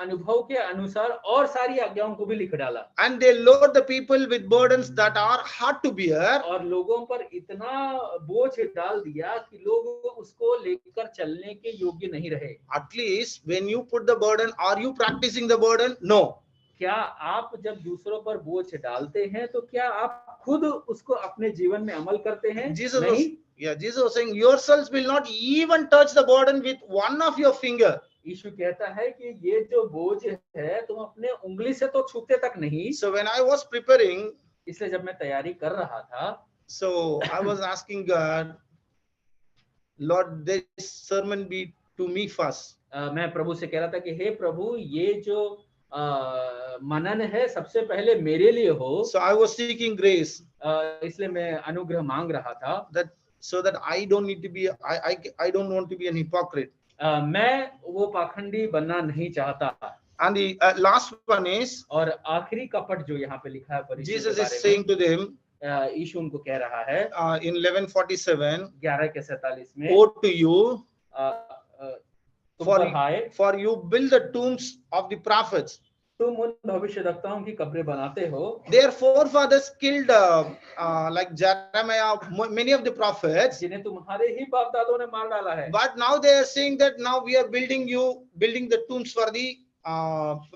अनुभव के अनुसार और सारी आज्ञाओं को भी लिख डाला। And they load the people with burdens that are hard to bear. और लोगों पर इतना बोझ डाल दिया कि लोग उसको लेकर चलने के योग्य नहीं रहे। At least when you put the burden, are you practicing the burden? No. क्या आप जब दूसरों पर बोझ डालते हैं तो क्या आप खुद उसको अपने जीवन में अमल करते हैं? Jesus was saying, yourselves will not even touch the burden with one of your finger. यीशु कहता है कि ये जो बोझ है तुम अपने उंगली से तो छूते तक नहीं। So when I was preparing, इसलिए जब मैं तैयारी कर रहा था, so I was asking God, Lord, this sermon be to me first. मैं प्रभु से कह रहा था कि हे प्रभु ये जो मनन है सबसे पहले मेरे लिए हो। So I was seeking grace. इसलिए मैं अनुग्रह मांग रहा था। That so that I don't need to be, I don't want to be an hypocrite. मैं वो पाखंडी बनना नहीं चाहता। And the last one is, और आखिरी कपट जो यहाँ पे लिखा है फरीसियों Jesus के is बारे saying to them में, यीशु उनको कह रहा है in 11:47, 11:47 में, "Woe to you, तुम for, पर हाय, for you build the tombs of the prophets. तुम उन भविष्यवक्ताओं की कब्रें बनाते हो Their forefathers killed like Jeremiah, many of the prophets. जिन्हें तुम्हारे ही बाप दादों ने मार डाला है, But now they are saying that now we are building the tombs for the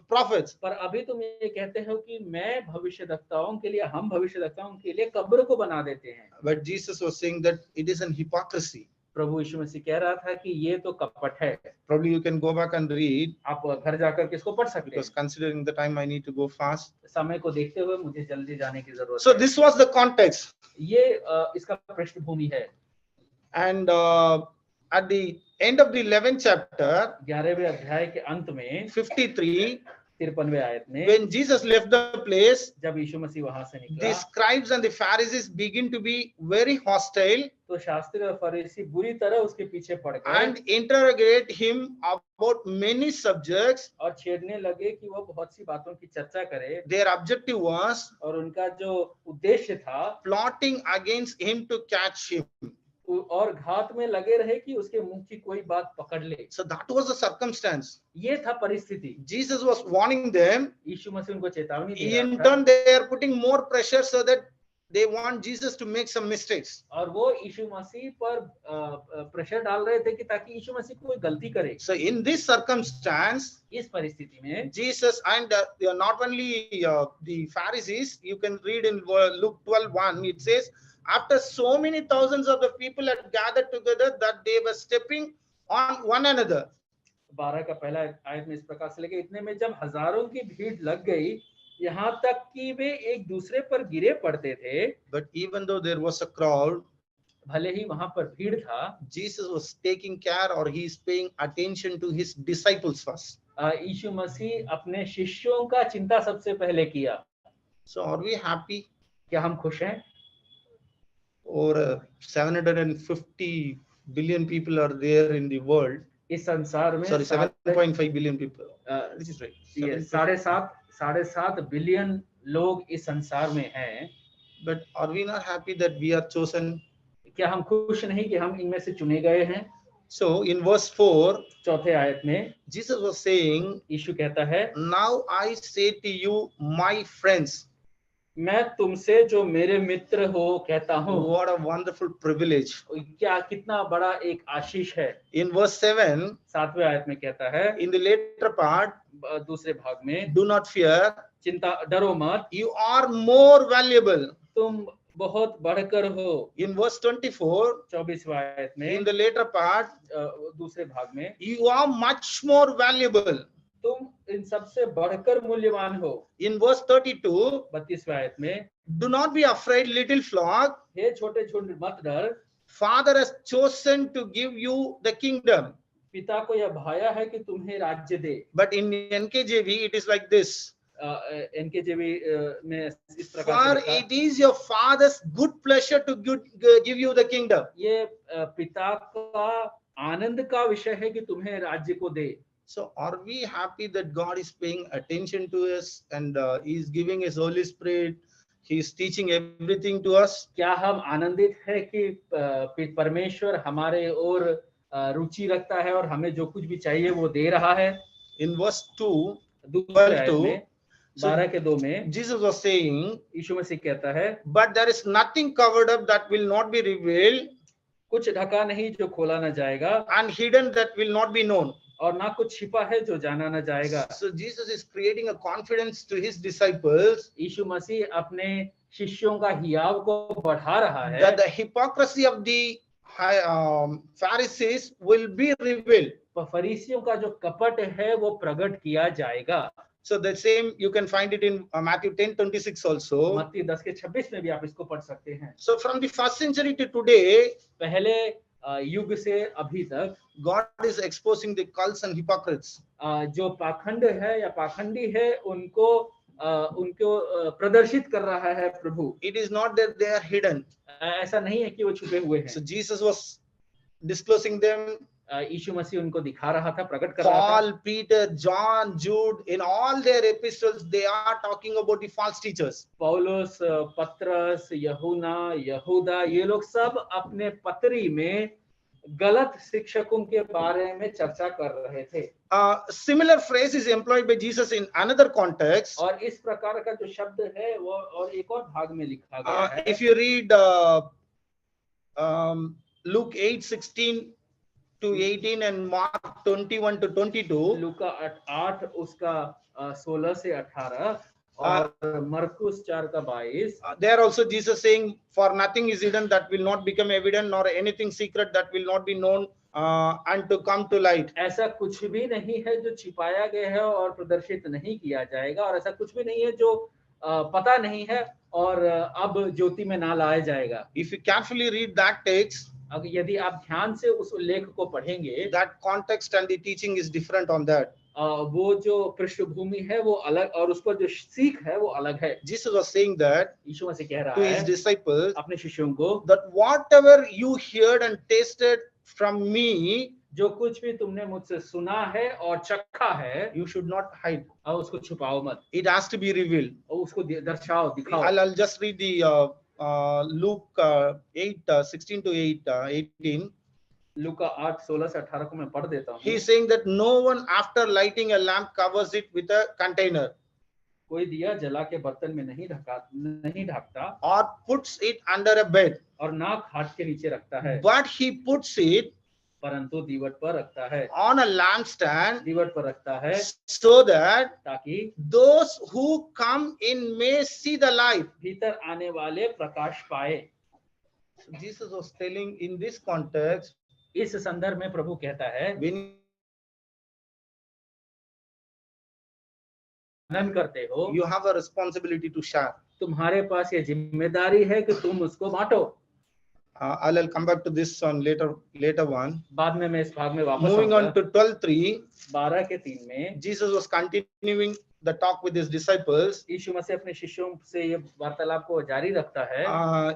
prophets. पर अभी तुम ये कहते हो कि मैं भविष्यवक्ताओं के लिए, हम भविष्यवक्ताओं के लिए कब्र को बना देते हैं। But Jesus was saying that it is an hypocrisy. प्रभु यीशु मसीह कह रहा था कि ये तो कपट है। Probably you can go back and read, आप घर जाकर के इसको पढ़ सकते because हैं। considering the time I need to go fast. समय को देखते हुए मुझे जल्दी जाने की जरूरत So है। this was the context. ये इसका पृष्ठभूमि है। And at the end of the 11th chapter, 11वें अध्याय के अंत में 53, 53वें आयत में, when Jesus left the place, जब यीशु मसीह वहां से the निकला, scribes and the Pharisees begin to be very hostile तो शास्त्री और फरीसी बुरी तरह उसके पीछे पड़ गए and interrogate him about many subjects. और छेड़ने लगे कि वो बहुत सी बातों की चर्चा करे। Their objective was और उनका जो उद्देश्य था, plotting against him to catch him. और घात में लगे रहे कि उसके मुंह की कोई बात पकड़ ले। So that was the circumstance. ये था परिस्थिति। Jesus was warning them. यीशु मसीह उनको चेतावनी दे In रहा था। turn, they are putting more pressure so that they want Jesus to make some mistakes. और वो यीशु मसीह पर प्रेशर डाल रहे थे कि ताकि यीशु मसीह कोई गलती करे। So in this circumstance, इस परिस्थिति में Jesus and not only the Pharisees, you can read in Luke 12:1, it says, after so many thousands of the people had gathered together that they were stepping on one another. 12 का पहला आयत में इस प्रकार से लेके इतने में जब हजारों की भीड़ लग गई, यहाँ तक कि वे एक दूसरे पर गिरे पड़ते थे। But even though there was a crowd, भले ही वहां पर भीड़ था, Jesus was taking care, or he is paying attention to his disciples first. यीशु मसीह अपने शिष्यों का चिंता सबसे पहले किया। So are we happy? क्या हम खुश हैं? Or 750 billion people are there in the world. इस संसार में Sorry, 7.5 billion people. This is right. ये 7.5 बिलियन लोग इस संसार में हैं। But are we not happy that we are chosen? क्या हम खुश नहीं कि हम इनमें से चुने गए हैं? So in verse 4, चौथे आयत में Jesus was saying, यीशु कहता है, now I say to you, my friends. मैं तुमसे जो मेरे मित्र हो कहता हूँ। What a wonderful privilege. क्या कितना बड़ा एक आशीष है। In verse 7, 7वें आयत में कहता है, in the later part, दूसरे भाग में, do not fear, चिंता डरो मत, you are more valuable. तुम बहुत बढ़कर हो। In verse 24, 24वें आयत में, in the later part, दूसरे भाग में, you are much more valuable. तुम इन सबसे बढ़कर मूल्यवान हो। In verse 32, 32वें आयत में, do not be afraid, little flock. हे छोटे झुंड मत डर, Father has chosen to give you the kingdom. पिता को यह भाया है कि तुम्हें राज्य दे। But in NKJV, it is like this. NKJV में इस प्रकार For से लिखा, it is your Father's good pleasure to give you the kingdom. ये पिता का आनंद का विषय है कि तुम्हें राज्य को दे। So are we happy that God is paying attention to us and He is giving His Holy Spirit? He is teaching everything to us. क्या हम आनंदित है कि परमेश्वर हमारे ओर रुचि रखता है और हमें जो कुछ भी चाहिए वो दे रहा है? In verse 2, 12 के 2 में Jesus was saying, यीशु मसीह कहता है, but there is nothing covered up that will not be revealed, कुछ ढका नहीं जो खोला न जाएगा, and hidden that will not be known. और ना कुछ छिपा है जो जाना न जाएगा। So Jesus is creating a confidence to His disciples यीशु मसीह अपने शिष्यों का हियाव को बढ़ा रहा है that the hypocrisy of the Pharisees will be revealed. फरीसियों का जो कपट है वो प्रकट किया जाएगा। So the same you can find it in Matthew 10:26 also. मत्ती 10 के 26 में भी आप इसको पढ़ सकते हैं। So from the first century to today, पहले युग से अभी तक God is exposing the cults and hypocrites. जो पाखंड है या पाखंडी है उनको प्रदर्शित कर रहा है प्रभु। It is not that they are hidden. ऐसा नहीं है कि वो छुपे हुए हैं। So Jesus was disclosing them यीशु मसीह उनको दिखा रहा था, प्रकट कर रहा था। Paul, Peter, John, Jude, in all their epistles, they are talking about the false teachers. पौलुस, पत्रस, यूहन्ना, यहूदा, ये लोग सब अपने पत्री में गलत शिक्षकों के बारे में चर्चा कर रहे थे। Similar phrase is employed by Jesus in another context. और इस प्रकार का जो शब्द है वो और एक और भाग में लिखा गया है। If you read Luke 8:16 to 18 and Mark 21 to 22, लूका 8 उसका 16 से 18 और मरकुस 4 का 22, there also Jesus saying, for nothing is hidden that will not become evident, nor anything secret that will not be known and to come to light. ऐसा कुछ भी नहीं है जो छिपाया गया है और प्रदर्शित नहीं किया जाएगा, और ऐसा कुछ भी नहीं है जो पता नहीं है और अब ज्योति में ना लाया जाएगा। If you carefully read that text, अगर यदि आप ध्यान से उस उल्लेख को पढ़ेंगे, that context and the teaching is different on that. वो जो पृष्ठभूमि है वो अलग और उसको जो सीख है वो अलग है। Jesus was saying that यीशु मसीह कह रहा to his है disciples, अपने शिष्यों को, that whatever you heard and tasted from me, जो कुछ भी तुमने मुझसे सुना है और चखा है, you should not hide. और उसको छुपाओ मत, It has to be revealed. और उसको दर्शाओ, दिखाओ। I'll just read the Luke 8:16 to 18. लूका 8:16 से 18 को मैं पढ़ देता हूँ। He is saying that no one after lighting a lamp covers it with a container कोई दिया जला के बर्तन में नहीं ढकता or puts it under a bed, और ना खाट के नीचे रखता है, but he puts it परंतु दीवट पर रखता है, on a lampstand, दीवट पर रखता है, so that ताकि those who come in may see the light. भीतर आने वाले प्रकाश पाए। Jesus was telling in this context, इस संदर्भ में प्रभु कहता है, when मनन करते हो, you have a responsibility to share. तुम्हारे पास ये जिम्मेदारी है कि तुम उसको बांटो। I'll come back to this on later one. बाद में मैं इस भाग में वापस Moving आऊंगा। on to 12:3, 12:3 में Jesus was continuing the talk with his disciples. यीशु मसीह अपने शिष्यों से ये वार्तालाप को जारी रखता है।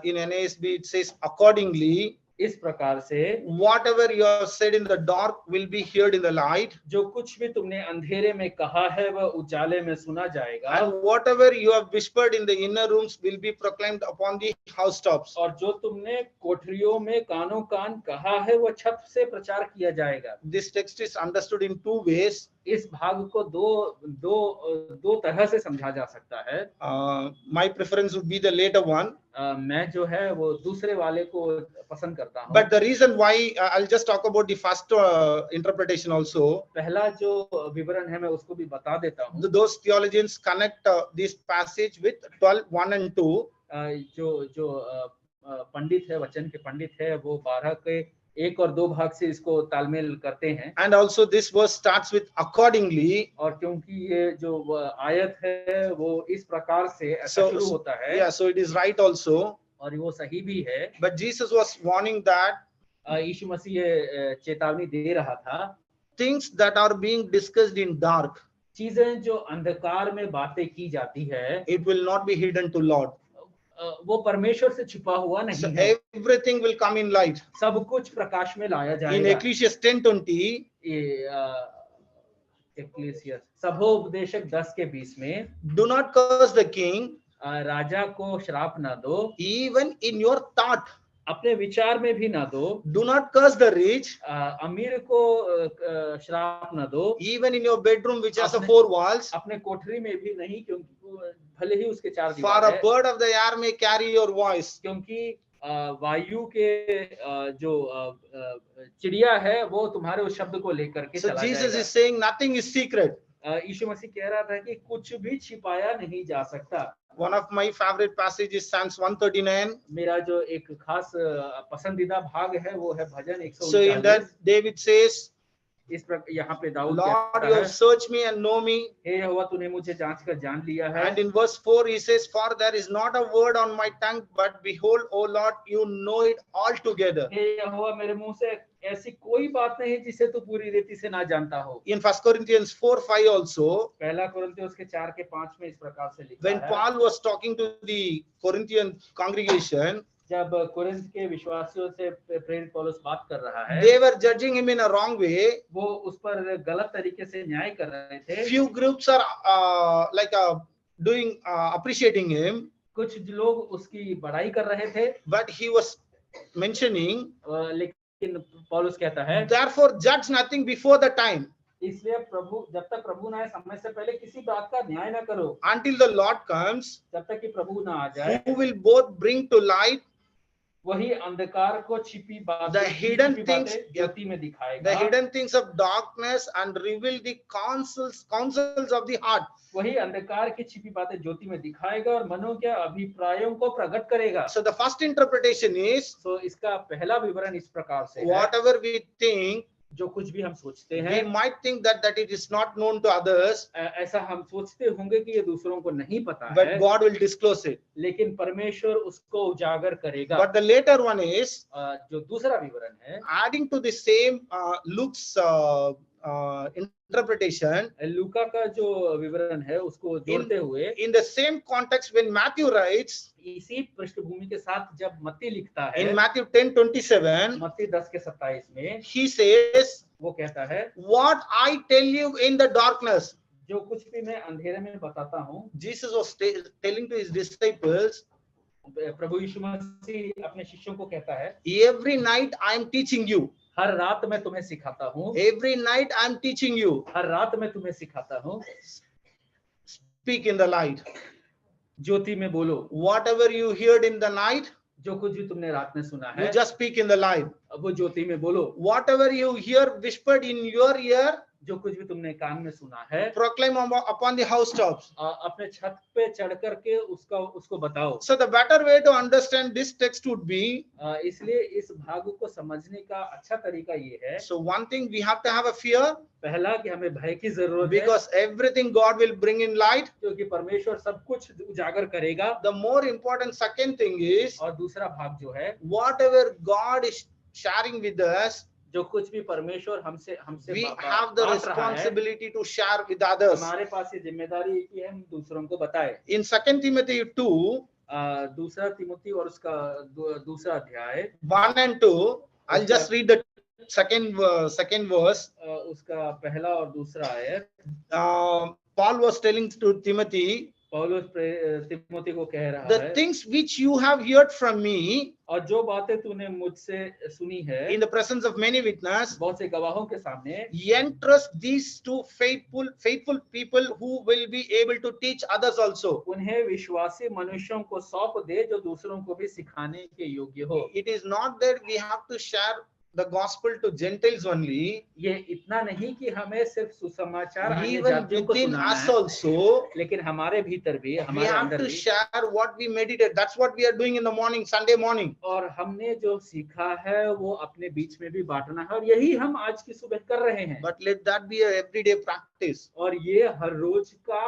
In NASB it says, accordingly, इस प्रकार से whatever you have said in the dark will be heard in the light, जो कुछ भी तुमने अंधेरे में कहा है वह उजाले में सुना जाएगा, and whatever you have whispered in the inner rooms will be proclaimed upon the housetops. और जो तुमने कोठरियों में कानों कान कहा है वह छत से प्रचार किया जाएगा। This text is understood in two ways. इस भाग को दो तरह से समझा जा सकता है। My preference would be the later one. मैं जो है वो दूसरे वाले को पसंद करता हूँ। But the reason why, I'll just talk about the first interpretation also. पहला जो विवरण है मैं उसको भी बता देता हूँ। Those theologians connect this passage with 12:1 and 2. जो पंडित है, वचन के पंडित है, वो 12 के 1 और 2 भाग से इसको तालमेल करते हैं। And also this verse starts with accordingly. और क्योंकि ये जो आयत है वो इस प्रकार से ऐसा शुरू होता है। Yeah, so it is right also. और वो सही भी है। But Jesus was warning that यीशु मसीह ये चेतावनी दे रहा था, things that are being discussed in dark, चीजें जो अंधकार में बातें की जाती है, it will not be hidden to Lord. वो परमेश्वर से छिपा हुआ नहीं So है। everything will come in light. सब कुछ प्रकाश में लाया In जाएगा। Ecclesiastes 10:20, एक्लेसियस सभोपदेशक 10:20 में, do not curse the king, राजा को श्राप ना दो, even in your thought. अपने विचार में भी ना दो। Do not curse the rich, अमीर को श्राप ना दो, even in your bedroom which has a अपने- 4 walls. अपने कोठरी में भी नहीं, क्योंकि भले ही उसके 4 For दीवार a है, bird of the air may carry your voice. क्योंकि वायु के जो चिड़िया है वो तुम्हारे उस शब्द को लेकर के So चला Jesus जाएगा। is saying nothing is secret. यीशु मसीह कह रहा था कि कुछ भी छिपाया नहीं जा सकता। One of my favorite passages is Psalms 139. मेरा जो एक खास पसंदीदा भाग है वो है भजन 139। So in that David says, यहाँ पे दाऊद Lord, कहता you है, have searched me and know me. हे यहोवा तूने मुझे जांच कर जान लिया है। And in verse 4 he says, for there is not a word on my tongue, but behold, O Lord, you know it altogether. हे यहोवा मेरे मुंह से ऐसी कोई बात नहीं जिसे तू पूरी रीति से ना जानता हो। In 1 Corinthians 4:5 also, पहला कोरिन्थियों के 4:5 में इस प्रकार से लिखा when है। Paul was talking to the Corinthian congregation, जब कोरिन्थ के विश्वासियों से प्रेरित पौलुस बात कर रहा है, they were judging him in a wrong way. वो उस पर गलत तरीके से न्याय कर रहे थे। Few groups are doing appreciating him, कुछ लोग उसकी बड़ाई कर रहे थे, but he was mentioning, लेकिन पौलुस कहता है, therefore judge nothing before the time, इसलिए प्रभु जब तक प्रभु ना आए समय से पहले किसी बात का न्याय ना करो, until the Lord comes, जब तक कि प्रभु ना आ जाए, who will both bring to light वही अंधकार को छिपी बातें, the hidden things, ज्योति में दिखाएगा, the hidden things of darkness and reveal the counsels of the heart. वही अंधकार की छिपी बातें ज्योति में दिखाएगा और मनों के अभिप्रायों को प्रकट करेगा। So the first interpretation is, तो इसका पहला विवरण इस प्रकार से है, whatever we think, जो कुछ भी हम सोचते we हैं, might think that it is not known to others, ऐसा हम सोचते होंगे कि ये दूसरों को नहीं पता but है, God will disclose it. लेकिन परमेश्वर उसको उजागर करेगा। But the later one is, जो दूसरा विवरण है, adding to the same Luke's interpretation, लूका का जो विवरण है उसको जोड़ते हुए, in the same context when Matthew writes, इसी पृष्ठभूमि के साथ जब मत्ती लिखता है, in Matthew 10:27, मत्ती 10:27 में he says, वो कहता है, what I tell you in the darkness. जो कुछ भी मैं अंधेरे में बताता हूँ, Jesus was telling to his disciples, प्रभु यीशु मसीह अपने शिष्यों को कहता है, every night I am teaching you. हर रात मैं तुम्हें सिखाता हूँ, Every night I am teaching you. हर रात मैं तुम्हें सिखाता हूँ, Speak in the light. ज्योति में बोलो, Whatever you heard in the night, जो कुछ भी तुमने रात में सुना you है, just speak in the light. वो ज्योति में बोलो, Whatever you hear whispered in your ear, जो कुछ भी तुमने कान में सुना है, proclaim upon the housetops. अपने छत पे चढ़ करके उसको बताओ। So the better way to understand this text would be, इसलिए इस भाग को समझने का अच्छा तरीका ये है, so one thing we have to have a fear, पहला कि हमें भय की जरूरत है, because everything God will bring in light. क्योंकि परमेश्वर सब कुछ उजागर करेगा। The more important second thing is, और दूसरा भाग जो है, whatever God is sharing with us, जो कुछ भी परमेश्वर हमसे we have the बांट रहा है, responsibility to share with others. हमारे पास ये जिम्मेदारी है कि हम दूसरों को बताएं। In 2 Timothy 2, दूसरा तिमोथी और उसका दूसरा अध्याय 1 and 2, I'll just read the second verse. उसका पहला और दूसरा आयत, Paul was telling to Timothy, पौलुस तिमोथी को कह रहा the है, things which you have heard from me और जो बातें तूने मुझसे सुनी है, in the presence of many witnesses, बहुत से गवाहों के सामने, entrust these to faithful people who will be able to teach others also. उन्हें विश्वासी मनुष्यों को सौंप दे जो दूसरों को भी सिखाने के योग्य हो। It is not that we have to share the gospel to Gentiles only, ये इतना नहीं कि हमें सिर्फ सुसमाचार अन्य even जातियों को within सुनाना us है, also, लेकिन हमारे भीतर भी, we हमारे have अंदर to भी, share what we meditate. That's what we are doing in the morning, Sunday morning. और हमने जो सीखा है वो अपने बीच में भी बांटना है, और यही हम आज की सुबह कर रहे हैं। But let that be a everyday practice, और ये हर रोज का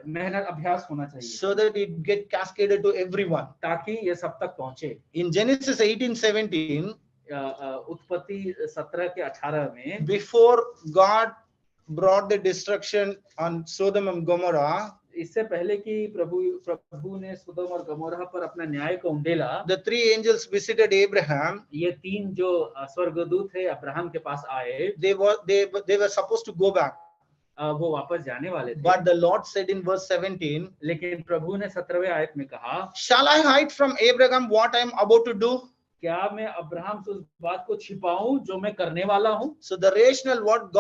मेहनत अभ्यास होना चाहिए, so that it get cascaded to everyone. ताकि ये सब तक पहुंचे। In Genesis 18:17, उत्पत्ति 17 के 18 में, before God brought the destruction on Sodom and Gomorrah, इससे पहले कि प्रभु ने सोदोम और गमोरा पर अपना न्याय को उंडेला, the three angels visited Abraham. ये तीन जो स्वर्गदूत थे अब्राहम के पास आए, They were supposed to go back, वो वापस जाने वाले थे, but the Lord said in verse 17, लेकिन प्रभु ने 17वें आयत में कहा, shall I hide from Abraham what I am about to do? क्या मैं अब्राहम से उस बात को छिपाऊं जो मैं करने वाला हूं? So the rationale what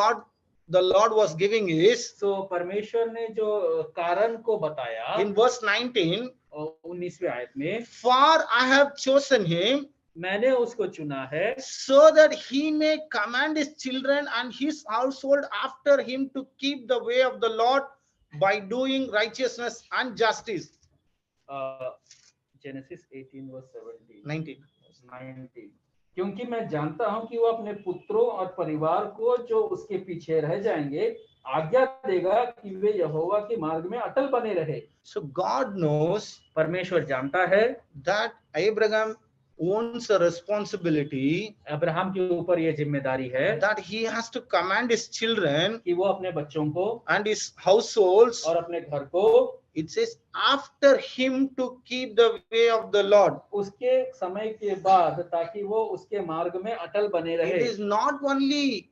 the Lord was giving is, तो परमेश्वर ने जो कारण को बताया in verse 19, 19वें आयत में, for I have chosen him, मैंने उसको चुना है, so that he may command his children and his household after him to keep the way of the Lord by doing righteousness and justice. Genesis 18 verse 19. 19, क्योंकि मैं जानता हूं कि वो अपने पुत्रों और परिवार को जो उसके पीछे रह जाएंगे आज्ञा देगा कि वे यहोवा के मार्ग में अटल बने रहे। So God knows परमेश्वर जानता है that Abraham owns a responsibility Abraham के ऊपर ये जिम्मेदारी है that he has to command his children कि वो अपने बच्चों को and his households. और अपने घर को It says after him to keep the way of the Lord. उसके समय के बाद ताकि वो उसके मार्ग में अटल बने It रहे। is not only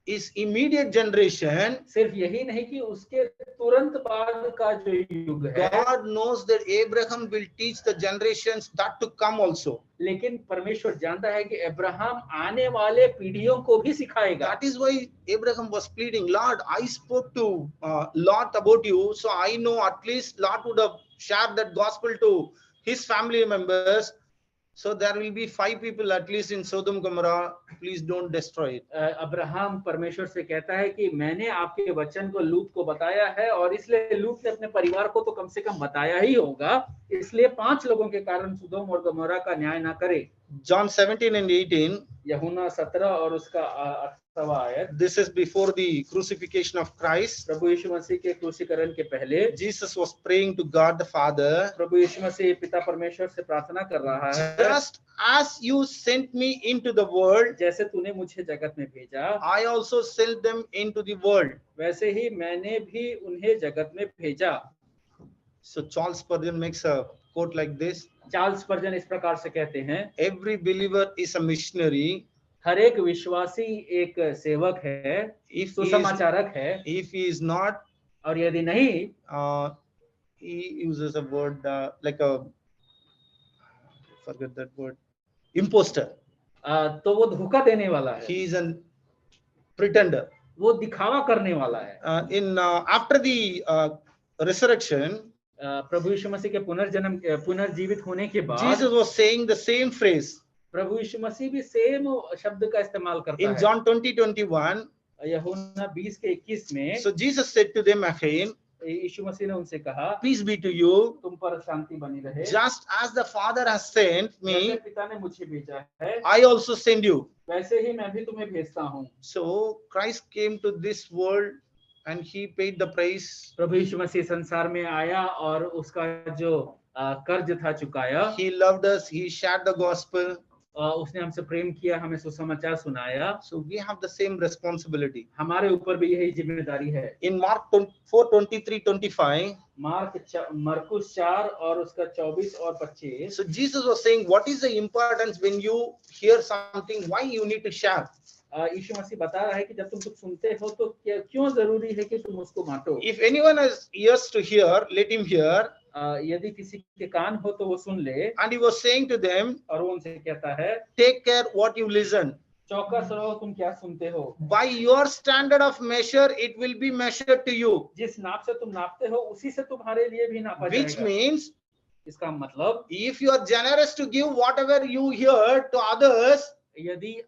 his immediate generation. सिर्फ यही नहीं कि उसके तुरंत बाद का जो युग है, God knows that Abraham will teach the generations that to come also. लेकिन परमेश्वर जानता है कि अब्राहम आने वाले पीढ़ियों को भी सिखाएगा। That is why Abraham was pleading, Lord, I spoke to Lot about you, so I know at least Lot would have shared that gospel to his family members. So there will be 5 people at least in Sodom Gomorrah. Please don't destroy it. Abraham परमेश्वर से कहता है कि मैंने आपके वचन को लूत को बताया है और इसलिए लूत ने अपने परिवार को तो कम से कम बताया ही होगा, इसलिए 5 लोगों के कारण सुदोम और गमोरा का न्याय ना करे। John 17 and 18. यूहन्ना 17 और उसका 18वां आयत। This is before the crucifixion of Christ. प्रभु यीशु मसीह के क्रूसीकरण के पहले Jesus was praying to God the Father. प्रभु यीशु मसीह पिता परमेश्वर से प्रार्थना कर रहा है, Just as you sent me into the world, जैसे तूने मुझे जगत में भेजा, I also sent them into the world. वैसे ही मैंने भी उन्हें जगत में भेजा। So Charles Spurgeon makes a quote like this. Charles Spurgeon इस प्रकार से कहते हैं, Every believer is a missionary. हर एक विश्वासी एक सेवक है, If he is, सुसमाचारक है, if he is not, और यदि नहीं, he uses a word like a, forget that word, imposter. तो वो धोखा देने वाला है, He is a pretender. वो दिखावा करने वाला है। After the resurrection, प्रभु यीशु मसीह के पुनर्जीवित होने के बाद Jesus was saying the same phrase. प्रभु यीशु मसीह भी सेम शब्द का इस्तेमाल करता In है। John 20:21, यूहन्ना 20:21 में so Jesus said to them again, यीशु मसीह ने उनसे कहा, peace be to you. तुम पर शांति बनी रहे, Just as the Father has sent जैसे me, पिता ने मुझे भेजा है, I also send you. वैसे ही मैं भी तुम्हें भेजता हूँ। So Christ came to this world and he paid the price. प्रभु यीशु मसीह संसार में आया और उसका जो कर्ज था चुकाया। He loved us. He shared the gospel. उसने हमसे प्रेम किया, हमें सुसमाचार सुनाया। So we have the same responsibility. हमारे ऊपर भी यही जिम्मेदारी है। In Mark 4:23-25, मरकुस 4 और उसका 24 और 25। so Jesus was saying, what is the importance when you hear something, why you need to share? यीशु मसीह बता रहा है कि जब तुम कुछ सुनते हो तो क्यों जरूरी है कि तुम उसको बांटो। If anyone has ears to hear, let him hear. यदि किसी के कान हो तो वो सुन ले। And he was saying to them, और वो उनसे कहता है, take care what you listen. चौकस रहो तुम क्या सुनते हो। By your standard of measure, it will be measured to you. जिस नाप से तुम नापते हो उसी से तुम्हारे लिए भी नापा जाएगा। Which means, इसका मतलब, if you are generous to give whatever you hear to others, यदि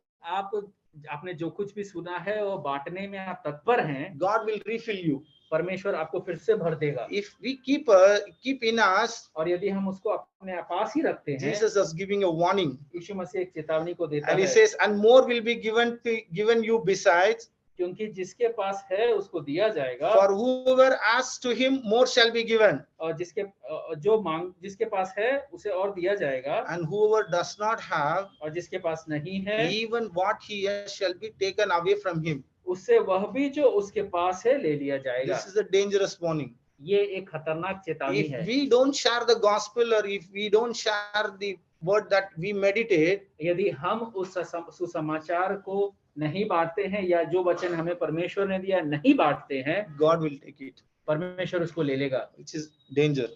आपने जो कुछ भी सुना है वो बांटने में आप तत्पर हैं, God will refill you. परमेश्वर आपको फिर से भर देगा। If we keep in us, और यदि हम उसको अपने पास ही रखते हैं, Jesus is giving a warning. यीशु मसीह एक चेतावनी को देता And he है, says, and more will be given you besides. क्योंकि जिसके पास है उसको दिया जाएगा, For whoever asks to him, more shall be given. और जिसके पास है उसे और दिया जाएगा, And whoever does not have, और जिसके पास नहीं है even what he has shall be taken away from him. उससे वह भी जो उसके पास है ले लिया जाएगा। This is a dangerous warning. ये एक खतरनाक चेतावनी है। If we don't share the gospel, or if we don't share the word that we meditate, यदि हम उस सुसमाचार को नहीं बांटते हैं या जो वचन हमें परमेश्वर ने दिया नहीं बांटते हैं, God will take it, परमेश्वर उसको ले लेगा, which is danger.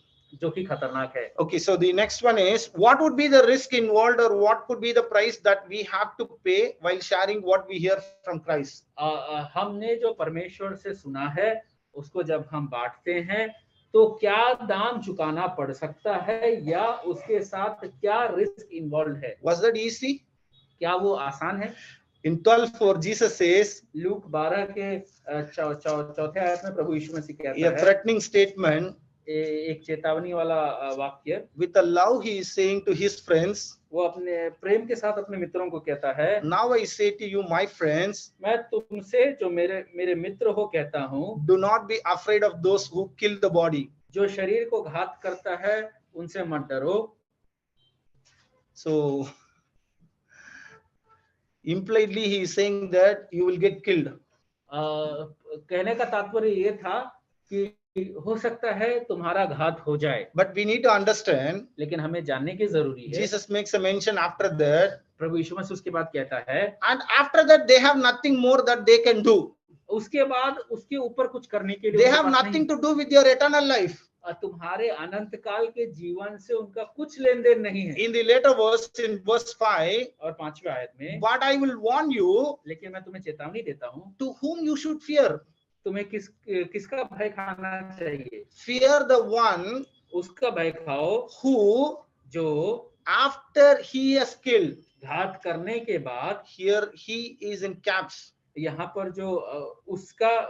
जो कि खतरनाक है। Okay, so the next one is, what would be the risk involved, or what could be the price that we have to pay while sharing what we hear from Christ? हमने जो परमेश्वर से सुना है उसको जब हम बांटते हैं तो क्या दाम चुकाना पड़ सकता है या उसके साथ क्या रिस्क इन्वॉल्व है। Was that easy? क्या वो आसान है? In 12:4, Jesus says, लूक 12 के चौथे आयत में प्रभु यीशु मसीह कहता a है, threatening statement, एक चेतावनी वाला वाक्य, with a love he is saying to his friends, वो अपने प्रेम के साथ अपने मित्रों को कहता है, now I say to you, my friends, मैं तुमसे जो मेरे मित्र हो कहता हूँ, do not be afraid of those who kill the body. जो शरीर को घात करता है उनसे मत डरो। So Impliedly, he is saying that you will get killed. कहने का तात्पर्य ये था कि हो सकता है तुम्हारा घात हो जाए, But we need to understand, लेकिन हमें जानने की जरूरी है। Jesus makes a mention after that, प्रभु यीशु मसीह उसके बाद कहता है, and after that they have nothing more that they can do. उसके बाद उसके ऊपर कुछ करने के लिए They उनके have pass nothing to do with your eternal life. तुम्हारे अनंत काल के जीवन से उनका कुछ लेन देन नहीं है। In the later verse, in verse 5, और 5वें आयत में, but I will warn you, लेकिन मैं तुम्हें चेतावनी देता हूँ, to whom you should fear. तुम्हें किसका भय खाना चाहिए? Fear the one उसका भय खाओ who, जो after he has killed, घात करने के बाद, here he is in caps. यहाँ पर जो उसका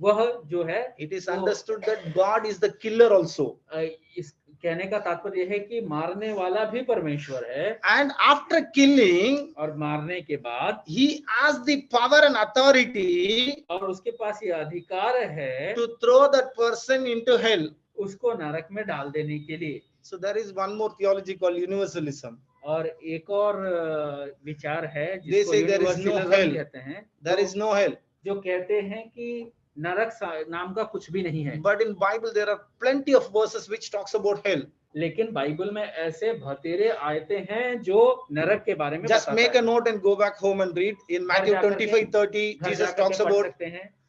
वह जो है, It is understood that God is the killer also. इस कहने का तात्पर्य है कि मारने वाला भी परमेश्वर है। And after killing, और मारने के बाद he has the power and authority और उसके पास ये अधिकार है to throw that person into hell. उसको नरक में डाल देने के लिए। So there is one more theology called universalism. और एक और विचार है They जिसको say there is no universalism hell. कहते हैं। There is no hell. जो कहते हैं कि नरक नाम का कुछ भी नहीं है। But in Bible there are plenty of verses which talks about hell. लेकिन बाइबल में ऐसे बहुतेरे आयतें हैं जो नरक के बारे में Just make a note and go back home and read. In Matthew 25:30, Jesus talks about,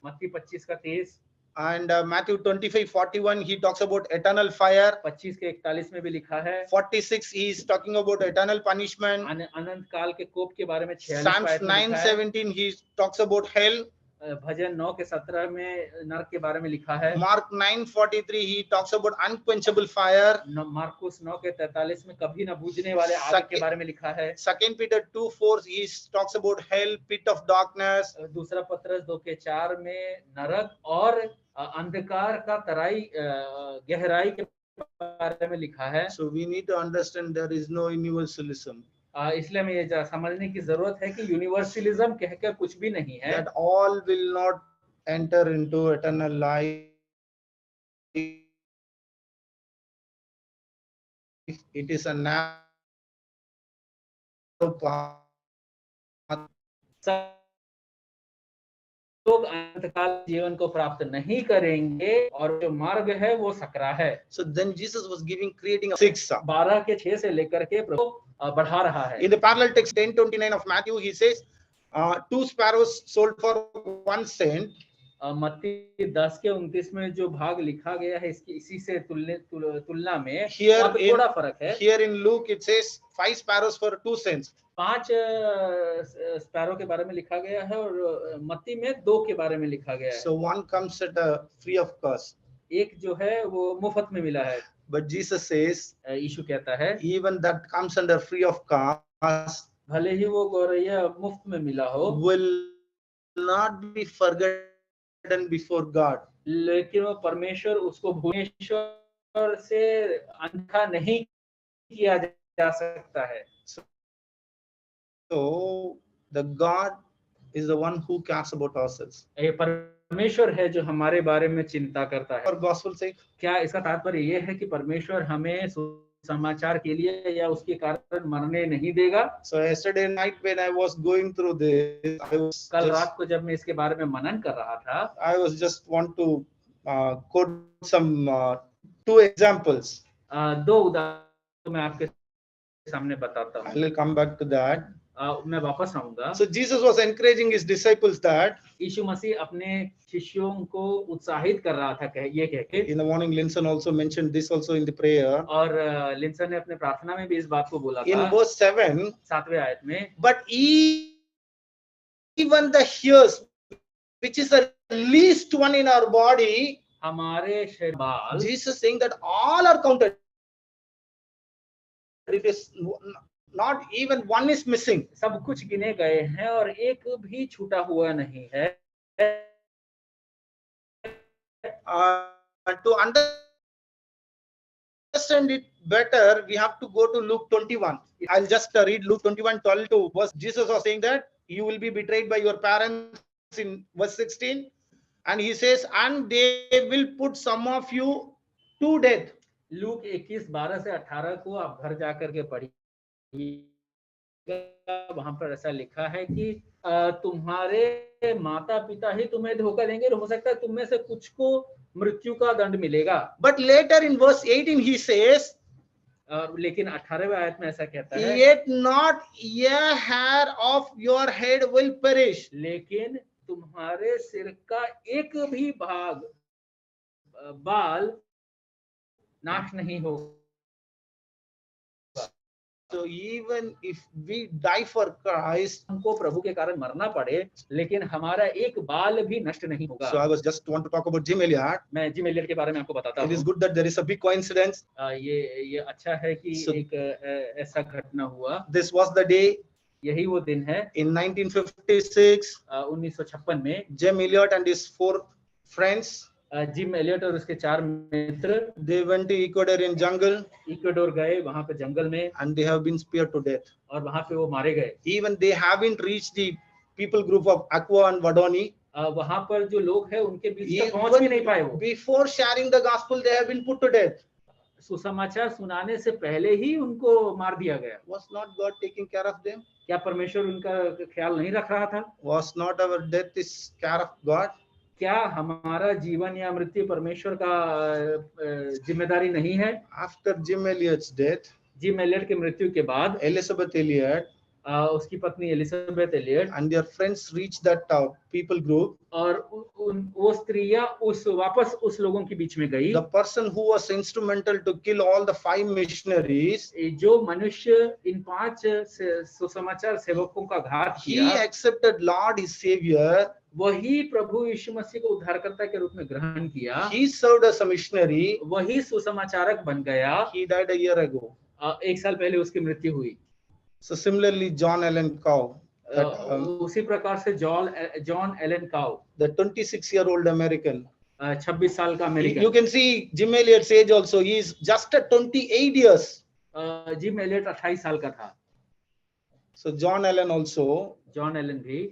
मत्ती 25 का 23, and Matthew 25:41, he talks about eternal fire. 25 के 41 में भी लिखा है। 46, he is talking about eternal punishment. अनंत काल के कोप के बारे में 46 Psalms आयत में लिखा है। 9:17, he talks about hell. भजन 9 के 17 में नरक के बारे में लिखा है। Mark 9:43, he talks about unquenchable fire. Marcus 9 के 43 में कभी न बुझने वाले आग के बारे में लिखा है। 2 Peter 2:4, he talks about hell, pit of darkness. दूसरा पत्रस 2 के 4 में नरक और अंधकार का तराई गहराई के बारे में लिखा है। So we need to understand there is no universalism. इसलिए हमें ये समझने की जरूरत है कि यूनिवर्सलिज्म कहकर कुछ भी नहीं है। That all will not enter into eternal life. It is a narrow path. लोग अंतकाल जीवन को प्राप्त नहीं करेंगे और जो मार्ग है वो सकरा है। So then Jesus was creating a 6. 12 के 6 से लेकर के प्रभु बढ़ा रहा है। In the parallel text 10:29 of Matthew, he says, 2 sparrows sold for 1 cent. मत्ती 10 के 29 में जो भाग लिखा गया है इसकी इसी से तुलना में Here थोड़ा फर्क है। Here in Luke it says 5 sparrows for 2 cents. 5 sparrow के बारे में लिखा गया है और मत्ती में 2 के बारे में लिखा गया है। So one comes at a free of cost. एक जो है वो मुफ्त में मिला है। But Jesus says, यीशु कहता है, even that comes under free of cost, भले ही वो गौरैया मुफ्त में मिला हो, will not be forgotten before God. लेकिन वो परमेश्वर उसको भूमेश्वर से अनदेखा नहीं किया जा सकता है। So the God is the one who cares about ourselves. ये परमेश्वर है जो हमारे बारे में चिंता करता है। For gospel's sake, क्या इसका तात्पर्य ये है कि परमेश्वर हमें समाचार के लिए या उसके कारण मरने नहीं देगा? So yesterday night when I was going through this, कल रात को जब मैं इसके बारे में मनन कर रहा था, I was just want to quote some 2 examples. 2 उदाहरण मैं आपके सामने बताता हूँ। I'll come back to that. मैं वापस आऊंगा। So Jesus was encouraging his disciples that यीशु मसीह अपने शिष्यों को उत्साहित कर रहा था ये कह के। In the morning, Linson also mentioned this also in the prayer. और लिंसन ने अपने प्रार्थना में भी इस बात को बोला था। In verse 7, 7वें आयत में, but even the hairs, which is the least one in our body, हमारे शरीर बाल, Jesus saying that all are counted. It is not even one is missing. सब कुछ गिने गए हैं और एक भी छूटा हुआ नहीं है। To understand it better, we have to go to Luke 21. I'll just read Luke 21:12 to verse. Jesus was saying that you will be betrayed by your parents in verse 16, and he says, and they will put some of you to death. Look 21:12 से 18 को आप घर जाकर के पढ़िएगा। 21 जाएगा, वहां पर ऐसा लिखा है कि तुम्हारे माता पिता ही तुम्हें धोखा देंगे, हो सकता है तुम में से कुछ को मृत्यु का दंड मिलेगा। But later in verse 18 he says, लेकिन 18वें आयत में ऐसा कहता है, yet not a hair of your head will perish. लेकिन तुम्हारे सिर का एक भी भाग बाल नाश नहीं होगा। So even if we die for Christ, हमको प्रभु के कारण मरना पड़े, लेकिन हमारा एक बाल भी नष्ट नहीं होगा। so I was just want to talk about Jim Elliot. मैं जिम एलियट के बारे में आपको बताता It is हूँ। good that there is a big coincidence. ये अच्छा है कि So- एक ऐसा घटना हुआ। This was the day यही वो दिन है in 1956, 1956 में Jim Elliot and his 4 friends, Jim Elliot और उसके 4 मित्र they went to Ecuadorian jungle Ecuador गए, वहां पे जंगल में, and they have been speared to death. और वहां पे वो मारे गए। Even they haven't reached the people group of Aqua and Vadoni. वहां पर जो लोग हैं उनके बीच तक पहुंच भी नहीं पाए वो। Before sharing the gospel, they have been put to death. सुसमाचार सुनाने से पहले ही उनको मार दिया गया। Was not God taking care of them? क्या परमेश्वर उनका ख्याल नहीं रख रहा था? Was not our death is care of God? क्या हमारा जीवन या मृत्यु परमेश्वर का जिम्मेदारी नहीं है? After Jim Elliot's death, Jim Elliot की मृत्यु के बाद Elizabeth Elliot उसकी पत्नी Elizabeth Elliot and their friends reached that people group. और वो स्त्रियां वापस उस लोगों के बीच में गई। The person who was instrumental to kill all the 5 missionaries, जो मनुष्य इन 5 सुसमाचार सेवकों का घात he किया, accepted Lord his Savior. वही प्रभु यीशु मसीह को उद्धारकर्ता के रूप में ग्रहण किया, He served as a missionary. वही सुसमाचारक बन गया। He died a year ago. 1 साल पहले उसकी मृत्यु हुई। So similarly, John Allen Cow, उसी प्रकार से John Allen cow, the 26-year-old American. 26 साल का You American. can see Jim Elliot's age also. He is just at 28 years. Jim Elliot 28 साल का था। So John Allen also, John Allen भी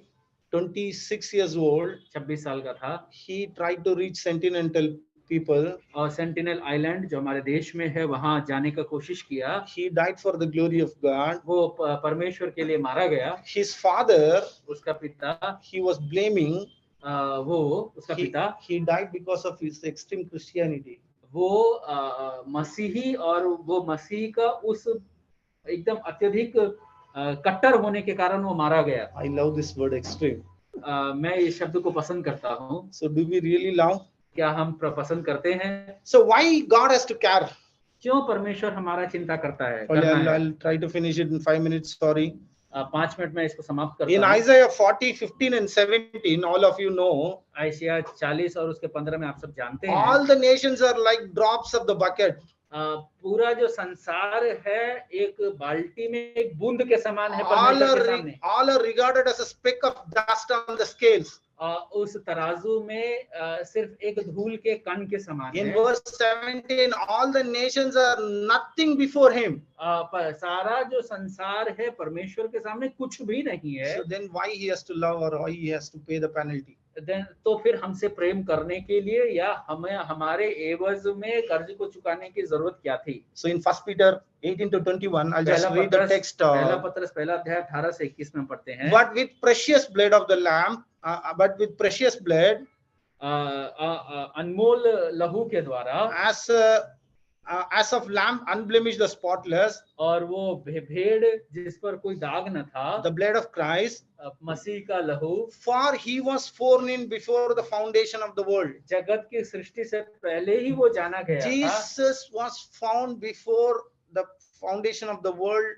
26 years old. 26 साल का था। He tried to reach Sentinel people. और सेंटिनल आइलैंड जो हमारे देश में है, वहां जाने का कोशिश किया। He died for the glory of God. वो परमेश्वर के लिए मारा गया। His father, उसका पिता, he was blaming. उसका पिता, He died because of his extreme Christianity. वो मसीही और वो मसीह का उस एकदम अत्यधिक कट्टर होने के कारण वो मारा गया। I love this word extreme. मैं इस शब्द को पसंद करता हूँ। So do we really love? क्या हम पसंद करते हैं? So why God has to care? क्यों परमेश्वर हमारा चिंता करता है? I'll try to finish it in 5 minutes. Sorry. 5 minute में इसको समाप्त In करता हूँ। Isaiah 40, 15 and 17, all of you know, आयशिया 40 और उसके 15 में आप सब जानते हैं। all the nations are like drops of the bucket. पूरा जो संसार है एक बाल्टी में एक बूंद के समान है परमेश्वर के सामने। All are regarded as a speck of dust on the scales. उस तराजू में सिर्फ एक धूल के कण के समान In है। verse 17, all the nations are nothing before him. सारा जो संसार है परमेश्वर के सामने कुछ भी नहीं है। So then why he has to love or why he has to pay the penalty? तो फिर हमसे प्रेम करने के लिए या हमें हमारे एवज में कर्ज को चुकाने की जरूरत क्या थी? So in 1 Peter 18 to 21, I'll just read the text. पहला पत्रस पहला अध्याय 18 से 21 में पढ़ते हैं। But with precious blood of the lamb, precious blood, अनमोल लहू के द्वारा, as of lamb unblemished the spotless, और वो भेड़ जिस पर कोई दाग न था, the blood of Christ, मसीह का लहू, for he was foreknown before the foundation of the world. जगत की सृष्टि से पहले ही वो जाना गया था। Jesus was found before the foundation of the world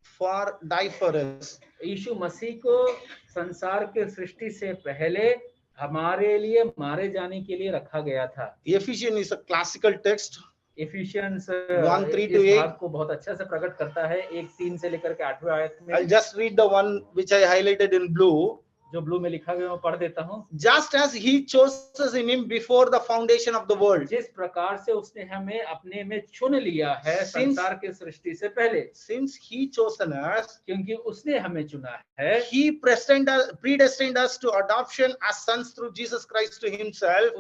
for die for us. यीशु मसीह को संसार के सृष्टि से पहले हमारे लिए मारे जाने के लिए रखा गया था। Ephesians is a classical text. Efficiency 1:3 to 8 इस बात को बहुत अच्छा से प्रकट करता है। 1:3 से लेकर के 8वें आयत में। I'll just read the one which I highlighted in blue. जो ब्लू में लिखा गया वो पढ़ देता हूँ। Just as he chose us in him before the foundation of the world. जिस प्रकार से उसने हमें अपने में चुन लिया है संसार के सृष्टि से पहले। Since he chosen us, क्योंकि उसने हमें चुना है। he predestined us to adoption as sons through Jesus Christ to himself.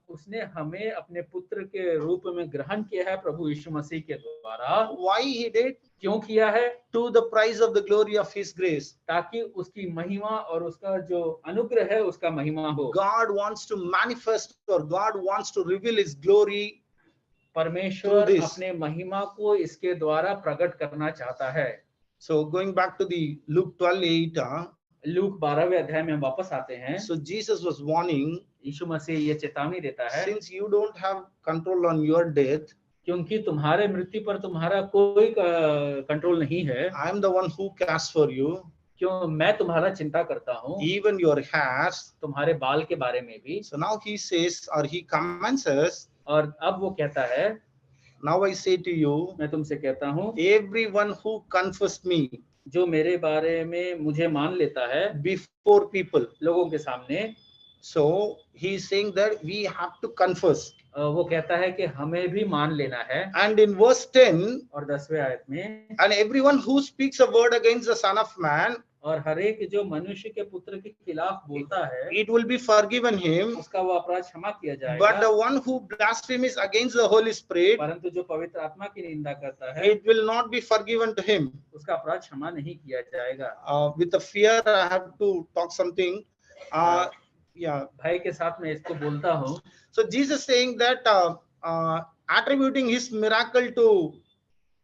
उसने हमें अपने पुत्र के रूप में ग्रहण किया है प्रभु यीशु मसीह के द्वारा। Why he did? क्यों किया है? To the praise of the glory of His grace. ताकि उसकी महिमा और उसका जो अनुग्रह है उसका महिमा हो। God wants to manifest, or God wants to reveal His glory. परमेश्वर Through this. अपने महिमा को इसके द्वारा प्रकट करना चाहता है। So going back to the Luke 12:8, look 12वें अध्याय में हम वापस आते हैं। so Jesus was warning, यीशु मसीह ये चेतावनी देता है, since you don't have control on your death, क्योंकि तुम्हारे मृत्यु पर तुम्हारा कोई कंट्रोल नहीं है, I am the one who cares for you, क्यों मैं तुम्हारा चिंता करता हूँ, even your hairs. तुम्हारे बाल के बारे में भी। So now He says, or He commands us, और अब वो कहता है, now I say to you, मैं तुमसे कहता हूँ, everyone who confessed me जो मेरे बारे में मुझे मान लेता है before people. लोगों के सामने, So He is saying that we have to confess. वो कहता है कि हमें भी मान लेना है। And in verse 10, और 10वें आयत में, and everyone who speaks a word against the Son of Man, और हर एक जो मनुष्य के पुत्र के खिलाफ बोलता है it will be forgiven him. उसका वो अपराध क्षमा किया But the जाएगा, one who blasphemes against the Holy Spirit, परंतु जो पवित्र आत्मा की निंदा करता है it will not be forgiven to him. उसका अपराध क्षमा नहीं किया जाएगा। With the fear, I have to talk something. Yeah. भाई के साथ मैं इसको बोलता हूँ। So Jesus saying that attributing His miracle to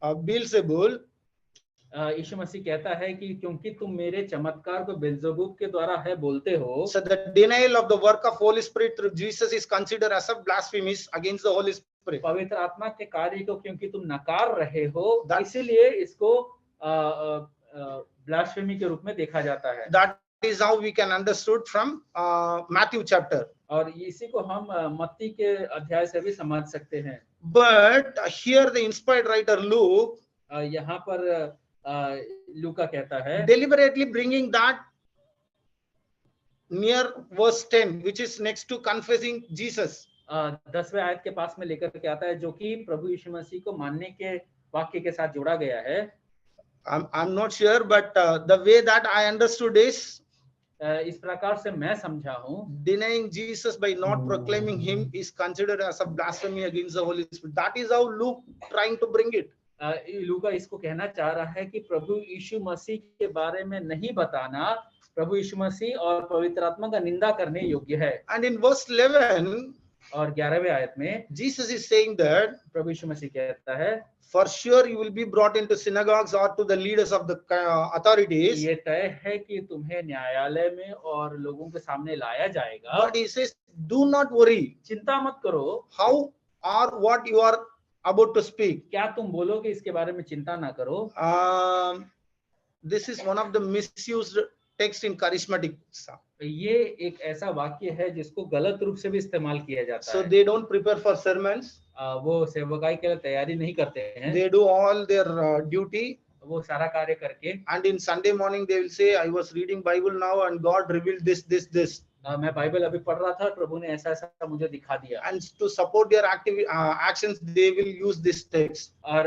Beelzebul, यीशु मसीह कहता है कि क्योंकि तुम मेरे चमत्कार को बेल्जेबूब के द्वारा है बोलते हो, so the denial of the work of Holy Spirit through Jesus is considered as a blasphemy against the Holy Spirit. पवित्र आत्मा के कार्य को क्योंकि तुम नकार रहे हो, इसीलिए इसको ब्लास्फेमी के रूप में देखा जाता है। That is how we can understood from Matthew chapter. और इसी को हम मत्ती के अध्याय से भी समझ सकते हैं। But here the inspired writer Luke यहाँ पर लूका कहता है, deliberately bringing that near verse 10, which is next to confessing Jesus. 10वें आयत के पास में लेकर के आता है, जो कि प्रभु यीशु मसीह को मानने के वाक्य के साथ जोड़ा गया है। I'm not sure, but the way that I understood is, इस प्रकार से मैं समझा हूँ, denying Jesus by not proclaiming Him is considered as a blasphemy against the Holy Spirit. That is how Luke trying to bring it. लूका इसको कहना चाह रहा है कि प्रभु यीशु मसीह के बारे में नहीं बताना प्रभु यीशु मसीह और पवित्र आत्मा का निंदा करने योग्य है। And in verse 11, और 11वें आयत में Jesus is saying that प्रभु यीशु मसीह कहता है, for sure you will be brought into synagogues or to the leaders of the authorities. ये तय है कि तुम्हें न्यायालय में और लोगों के सामने लाया जाएगा। But He says, do not worry. चिंता मत करो, How or what you are about to speak. क्या तुम बोलोगे इसके बारे में चिंता ना करो। This is one of the misused text in charismatic. ये एक ऐसा वाक्य है जिसको गलत रूप से भी इस्तेमाल किया जाता So है। they don't prepare for sermons. वो सेवकाई के लिए तैयारी नहीं करते हैं। They do all their duty. वो सारा कार्य करके, And in Sunday morning they will say, I was reading Bible now and God revealed this. मैं बाइबल अभी पढ़ रहा था, प्रभु ने ऐसा ऐसा मुझे दिखा दिया। And to support their actions, they will use this text. और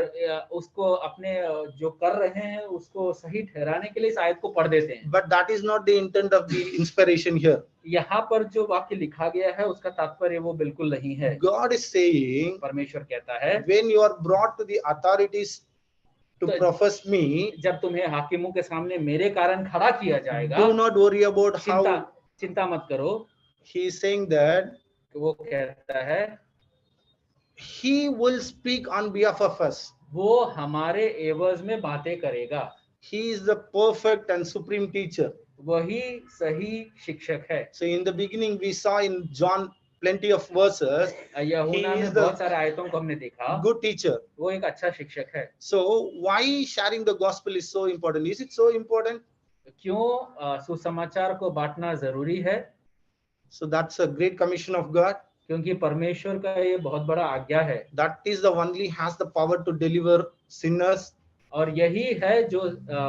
उसको अपने जो कर रहे हैं उसको सही ठहराने के लिए इस आयत को पढ़ देते हैं। But that is not the intent of the inspiration here. यहाँ पर जो वाक्य लिखा गया है उसका तात्पर्य वो बिल्कुल नहीं है। God is saying, परमेश्वर कहता है, when you are brought to the authorities to profess me, जब तुम्हें हाकिमों के सामने मेरे कारण खड़ा किया जाएगा, do not worry about how. चिंता मत करो। He is saying that वो कहता है, He will speak on behalf of us. वो हमारे एवज में बातें करेगा। He is the perfect and supreme teacher. वही सही शिक्षक है। So in the beginning we saw in John plenty of verses. यूहन्ना में बहुत सारे आयतों को हमने देखा। Good teacher. वो एक अच्छा शिक्षक है। So why sharing the gospel is so important? Is it so important? क्यों सुसमाचार को बांटना जरूरी है? So that's a great commission of God. क्योंकि परमेश्वर का ये बहुत बड़ा आज्ञा है। That is the only has the power to deliver sinners. और यही है जो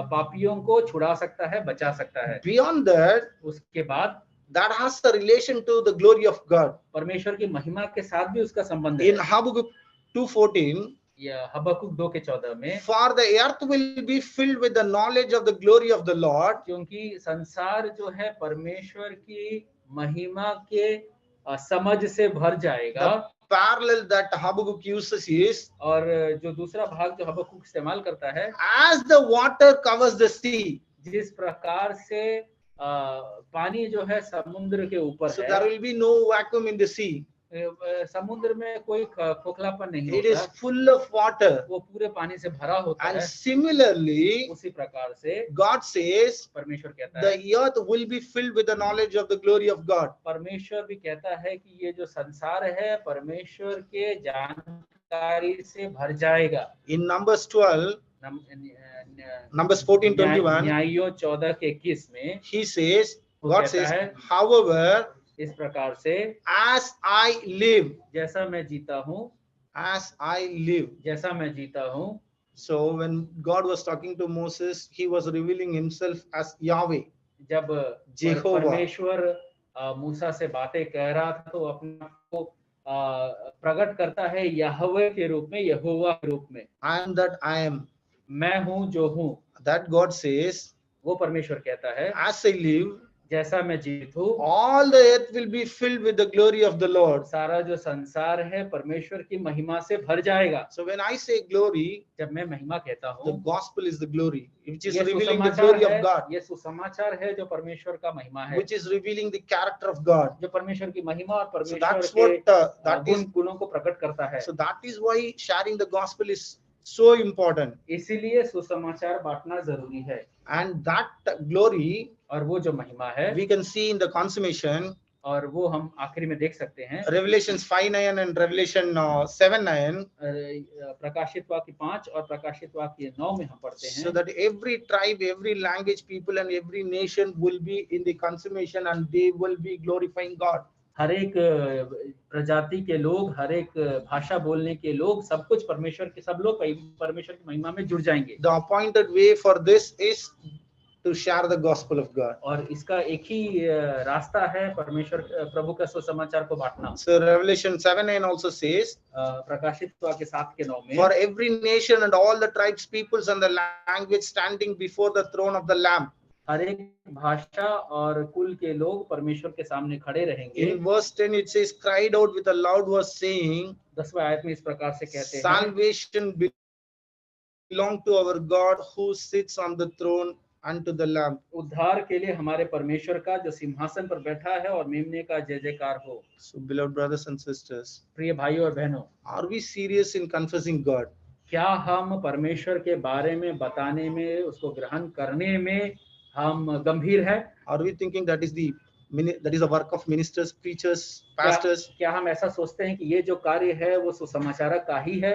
पापियों को छुड़ा सकता है, बचा सकता है। Beyond that, उसके बाद that has a relation to the glory of God. परमेश्वर की महिमा के साथ भी उसका संबंध है। In Habakkuk 2:14, या हबक्कुक 2:14 में, for the earth will be filled with the knowledge of the glory of the Lord. क्योंकि संसार जो है परमेश्वर की महिमा के समझ से भर जाएगा। parallel that Habakkuk uses is, और जो दूसरा भाग जो हबक्कुक इस्तेमाल करता है, as the water covers the sea, जिस प्रकार से पानी जो है समुद्र के ऊपर so है, there will be no vacuum in the sea. समुद्र में कोई खोखलापन नहीं It होता, is full of water. वो पूरे पानी से भरा होता And है। similarly, उसी प्रकार से God says परमेश्वर कहता है, the earth will be filled with the knowledge of the glory of God. परमेश्वर भी कहता है कि ये जो संसार है परमेश्वर के जानकारी से भर जाएगा। In Numbers 12, Numbers 14:21, न्यायों 14 के 21 में he says, वो God कहता says, है, however, इस प्रकार से as I live, जैसा मैं जीता हूँ, as I live. जैसा मैं जीता हूँ। So when God was talking to Moses, he was revealing himself as Yahweh. जब Jehovah. परमेश्वर मूसा से बातें कह रहा था तो अपने आप को प्रकट करता है यहोवा के रूप में, यहोवा के रूप में। I am that I am. मैं हूँ जो हूँ। That God says, वो परमेश्वर कहता है, as I live, जैसा मैं जीवित हूँ, all the earth will be filled with the glory of the Lord. सारा जो संसार है परमेश्वर की महिमा से भर जाएगा। So when I say glory, जब मैं महिमा कहता the हूँ, gospel is the glory, which is ये revealing the सुसमाचार glory है, of God, ये सुसमाचार है जो परमेश्वर का महिमा है, which is revealing the character of God. जो परमेश्वर की महिमा और So परमेश्वर that's के what that is. गुणों को प्रकट करता है। So that is why sharing the gospel is so important. इसीलिए सुसमाचार बांटना जरूरी है। And that glory और वो जो महिमा है, we can see in the consummation, और वो हम आखिरी में देख सकते हैं, Revelations 5:9 and Revelation 7:9. प्रकाशित वाक्य 5 और प्रकाशित वाक्य 9 में हम पढ़ते हैं। So that every tribe, every language, people and every nation will be in the consummation and they will be glorifying God. हर एक प्रजाति के लोग, हर एक भाषा बोलने के लोग, सब कुछ परमेश्वर के, सब लोग परमेश्वर की महिमा में जुड़ जाएंगे। The appointed way for this is to share the gospel of God. और इसका एक ही रास्ता है परमेश्वर प्रभु का सुसमाचार को बांटना। So Revelation 7:9 also says, प्रकाशित वाक्य 7 के 9 में, for every nation and all the tribes, peoples and the language standing before the throne of the Lamb. हर एक भाषा और कुल के लोग परमेश्वर के सामने खड़े रहेंगे। In verse 10 it says, cried out with a loud voice saying, 10वें आयत में इस प्रकार से कहते हैं, salvation belong to our God who sits on the throne and to the Lamb. उद्धार के लिए हमारे परमेश्वर का जो सिंहासन पर बैठा है और मेमने का जय जयकार हो। So beloved brothers and sisters, प्रिय भाइयों और बहनों, are we serious in confessing God? क्या हम परमेश्वर के बारे में बताने में, उसको ग्रहण करने में हम गंभीर है? Are we thinking that is the work of ministers, preachers, pastors? क्या हम ऐसा सोचते हैं कि ये जो कार्य है वो सुसमाचारक का ही है?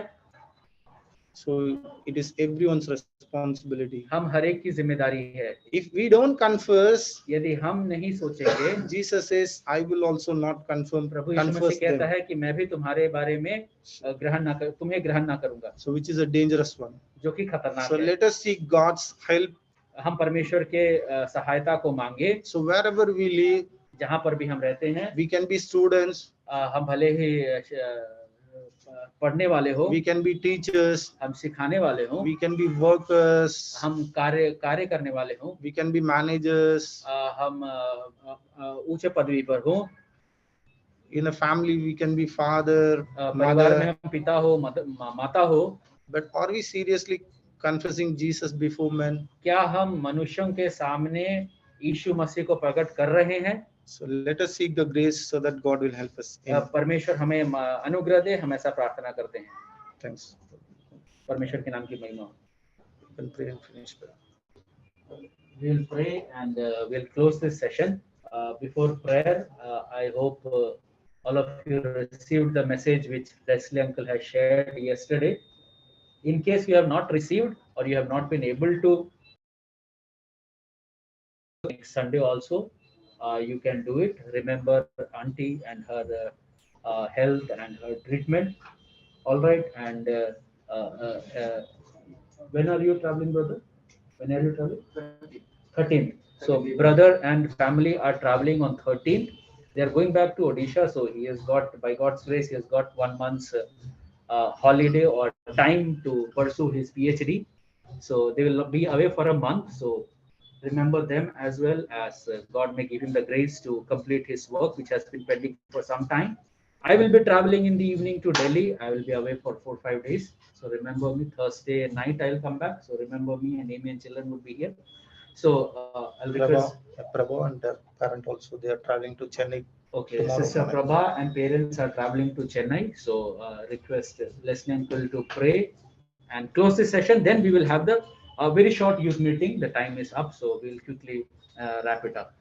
So it is everyone's responsibility. हम हर एक की जिम्मेदारी है। If we don't confess, यदि हम नहीं सोचेंगे, Jesus says, I will also not प्रभु यीशु मसीह कहता है कि मैं भी तुम्हारे बारे में तुम्हें ग्रहण ना करूंगा। So which is a dangerous one. जो कि खतरनाक So है। let us seek God's help. हम परमेश्वर के सहायता को मांगे। So wherever we live, जहाँ पर भी हम रहते हैं, we can be students, हम भले ही पढ़ने वाले हो, we can be teachers, हम सिखाने वाले हो, we can be workers, हम कार्य करने वाले हो, we can be managers, हम ऊंचे पदवी पर हो, in a family we can be father, परिवार में mother. हम पिता हो, माता हो, But are we seriously confessing Jesus before men? क्या हम मनुष्यों के सामने यीशु मसीह को प्रकट कर रहे हैं? So let us seek the grace so that God will help us. परमेश्वर हमें अनुग्रह दे, हम ऐसा प्रार्थना करते हैं। Thanks. परमेश्वर के नाम की महिमा हो। You can pray and finish. We'll pray and we'll close this session. Before prayer, I hope all of you received the message which Leslie uncle has shared yesterday. In case you have not received or you have not been able to, next Sunday also, you can do it. Remember auntie and her health and her treatment. All right. And when are you traveling, brother? When are you traveling? 13th. So brother and family are traveling on 13th. They are going back to Odisha. So he has got, by God's grace, he has got 1 month's holiday or time to pursue his PhD. So they will be away for a month. So remember them as well, as God may give him the grace to complete his work, which has been pending for some time. I will be traveling in the evening to Delhi. I will be away for 4-5 days. So remember me. Thursday night I'll come back. So remember me, and Amy and children would be here. So I'll request. Prabha and their parent also, they are traveling to Chennai. Okay, Tomorrow Sister morning. Prabha and parents are traveling to Chennai. So request Leslie uncle to pray and close this session. Then we will have the very short youth meeting. The time is up, so we'll quickly wrap it up.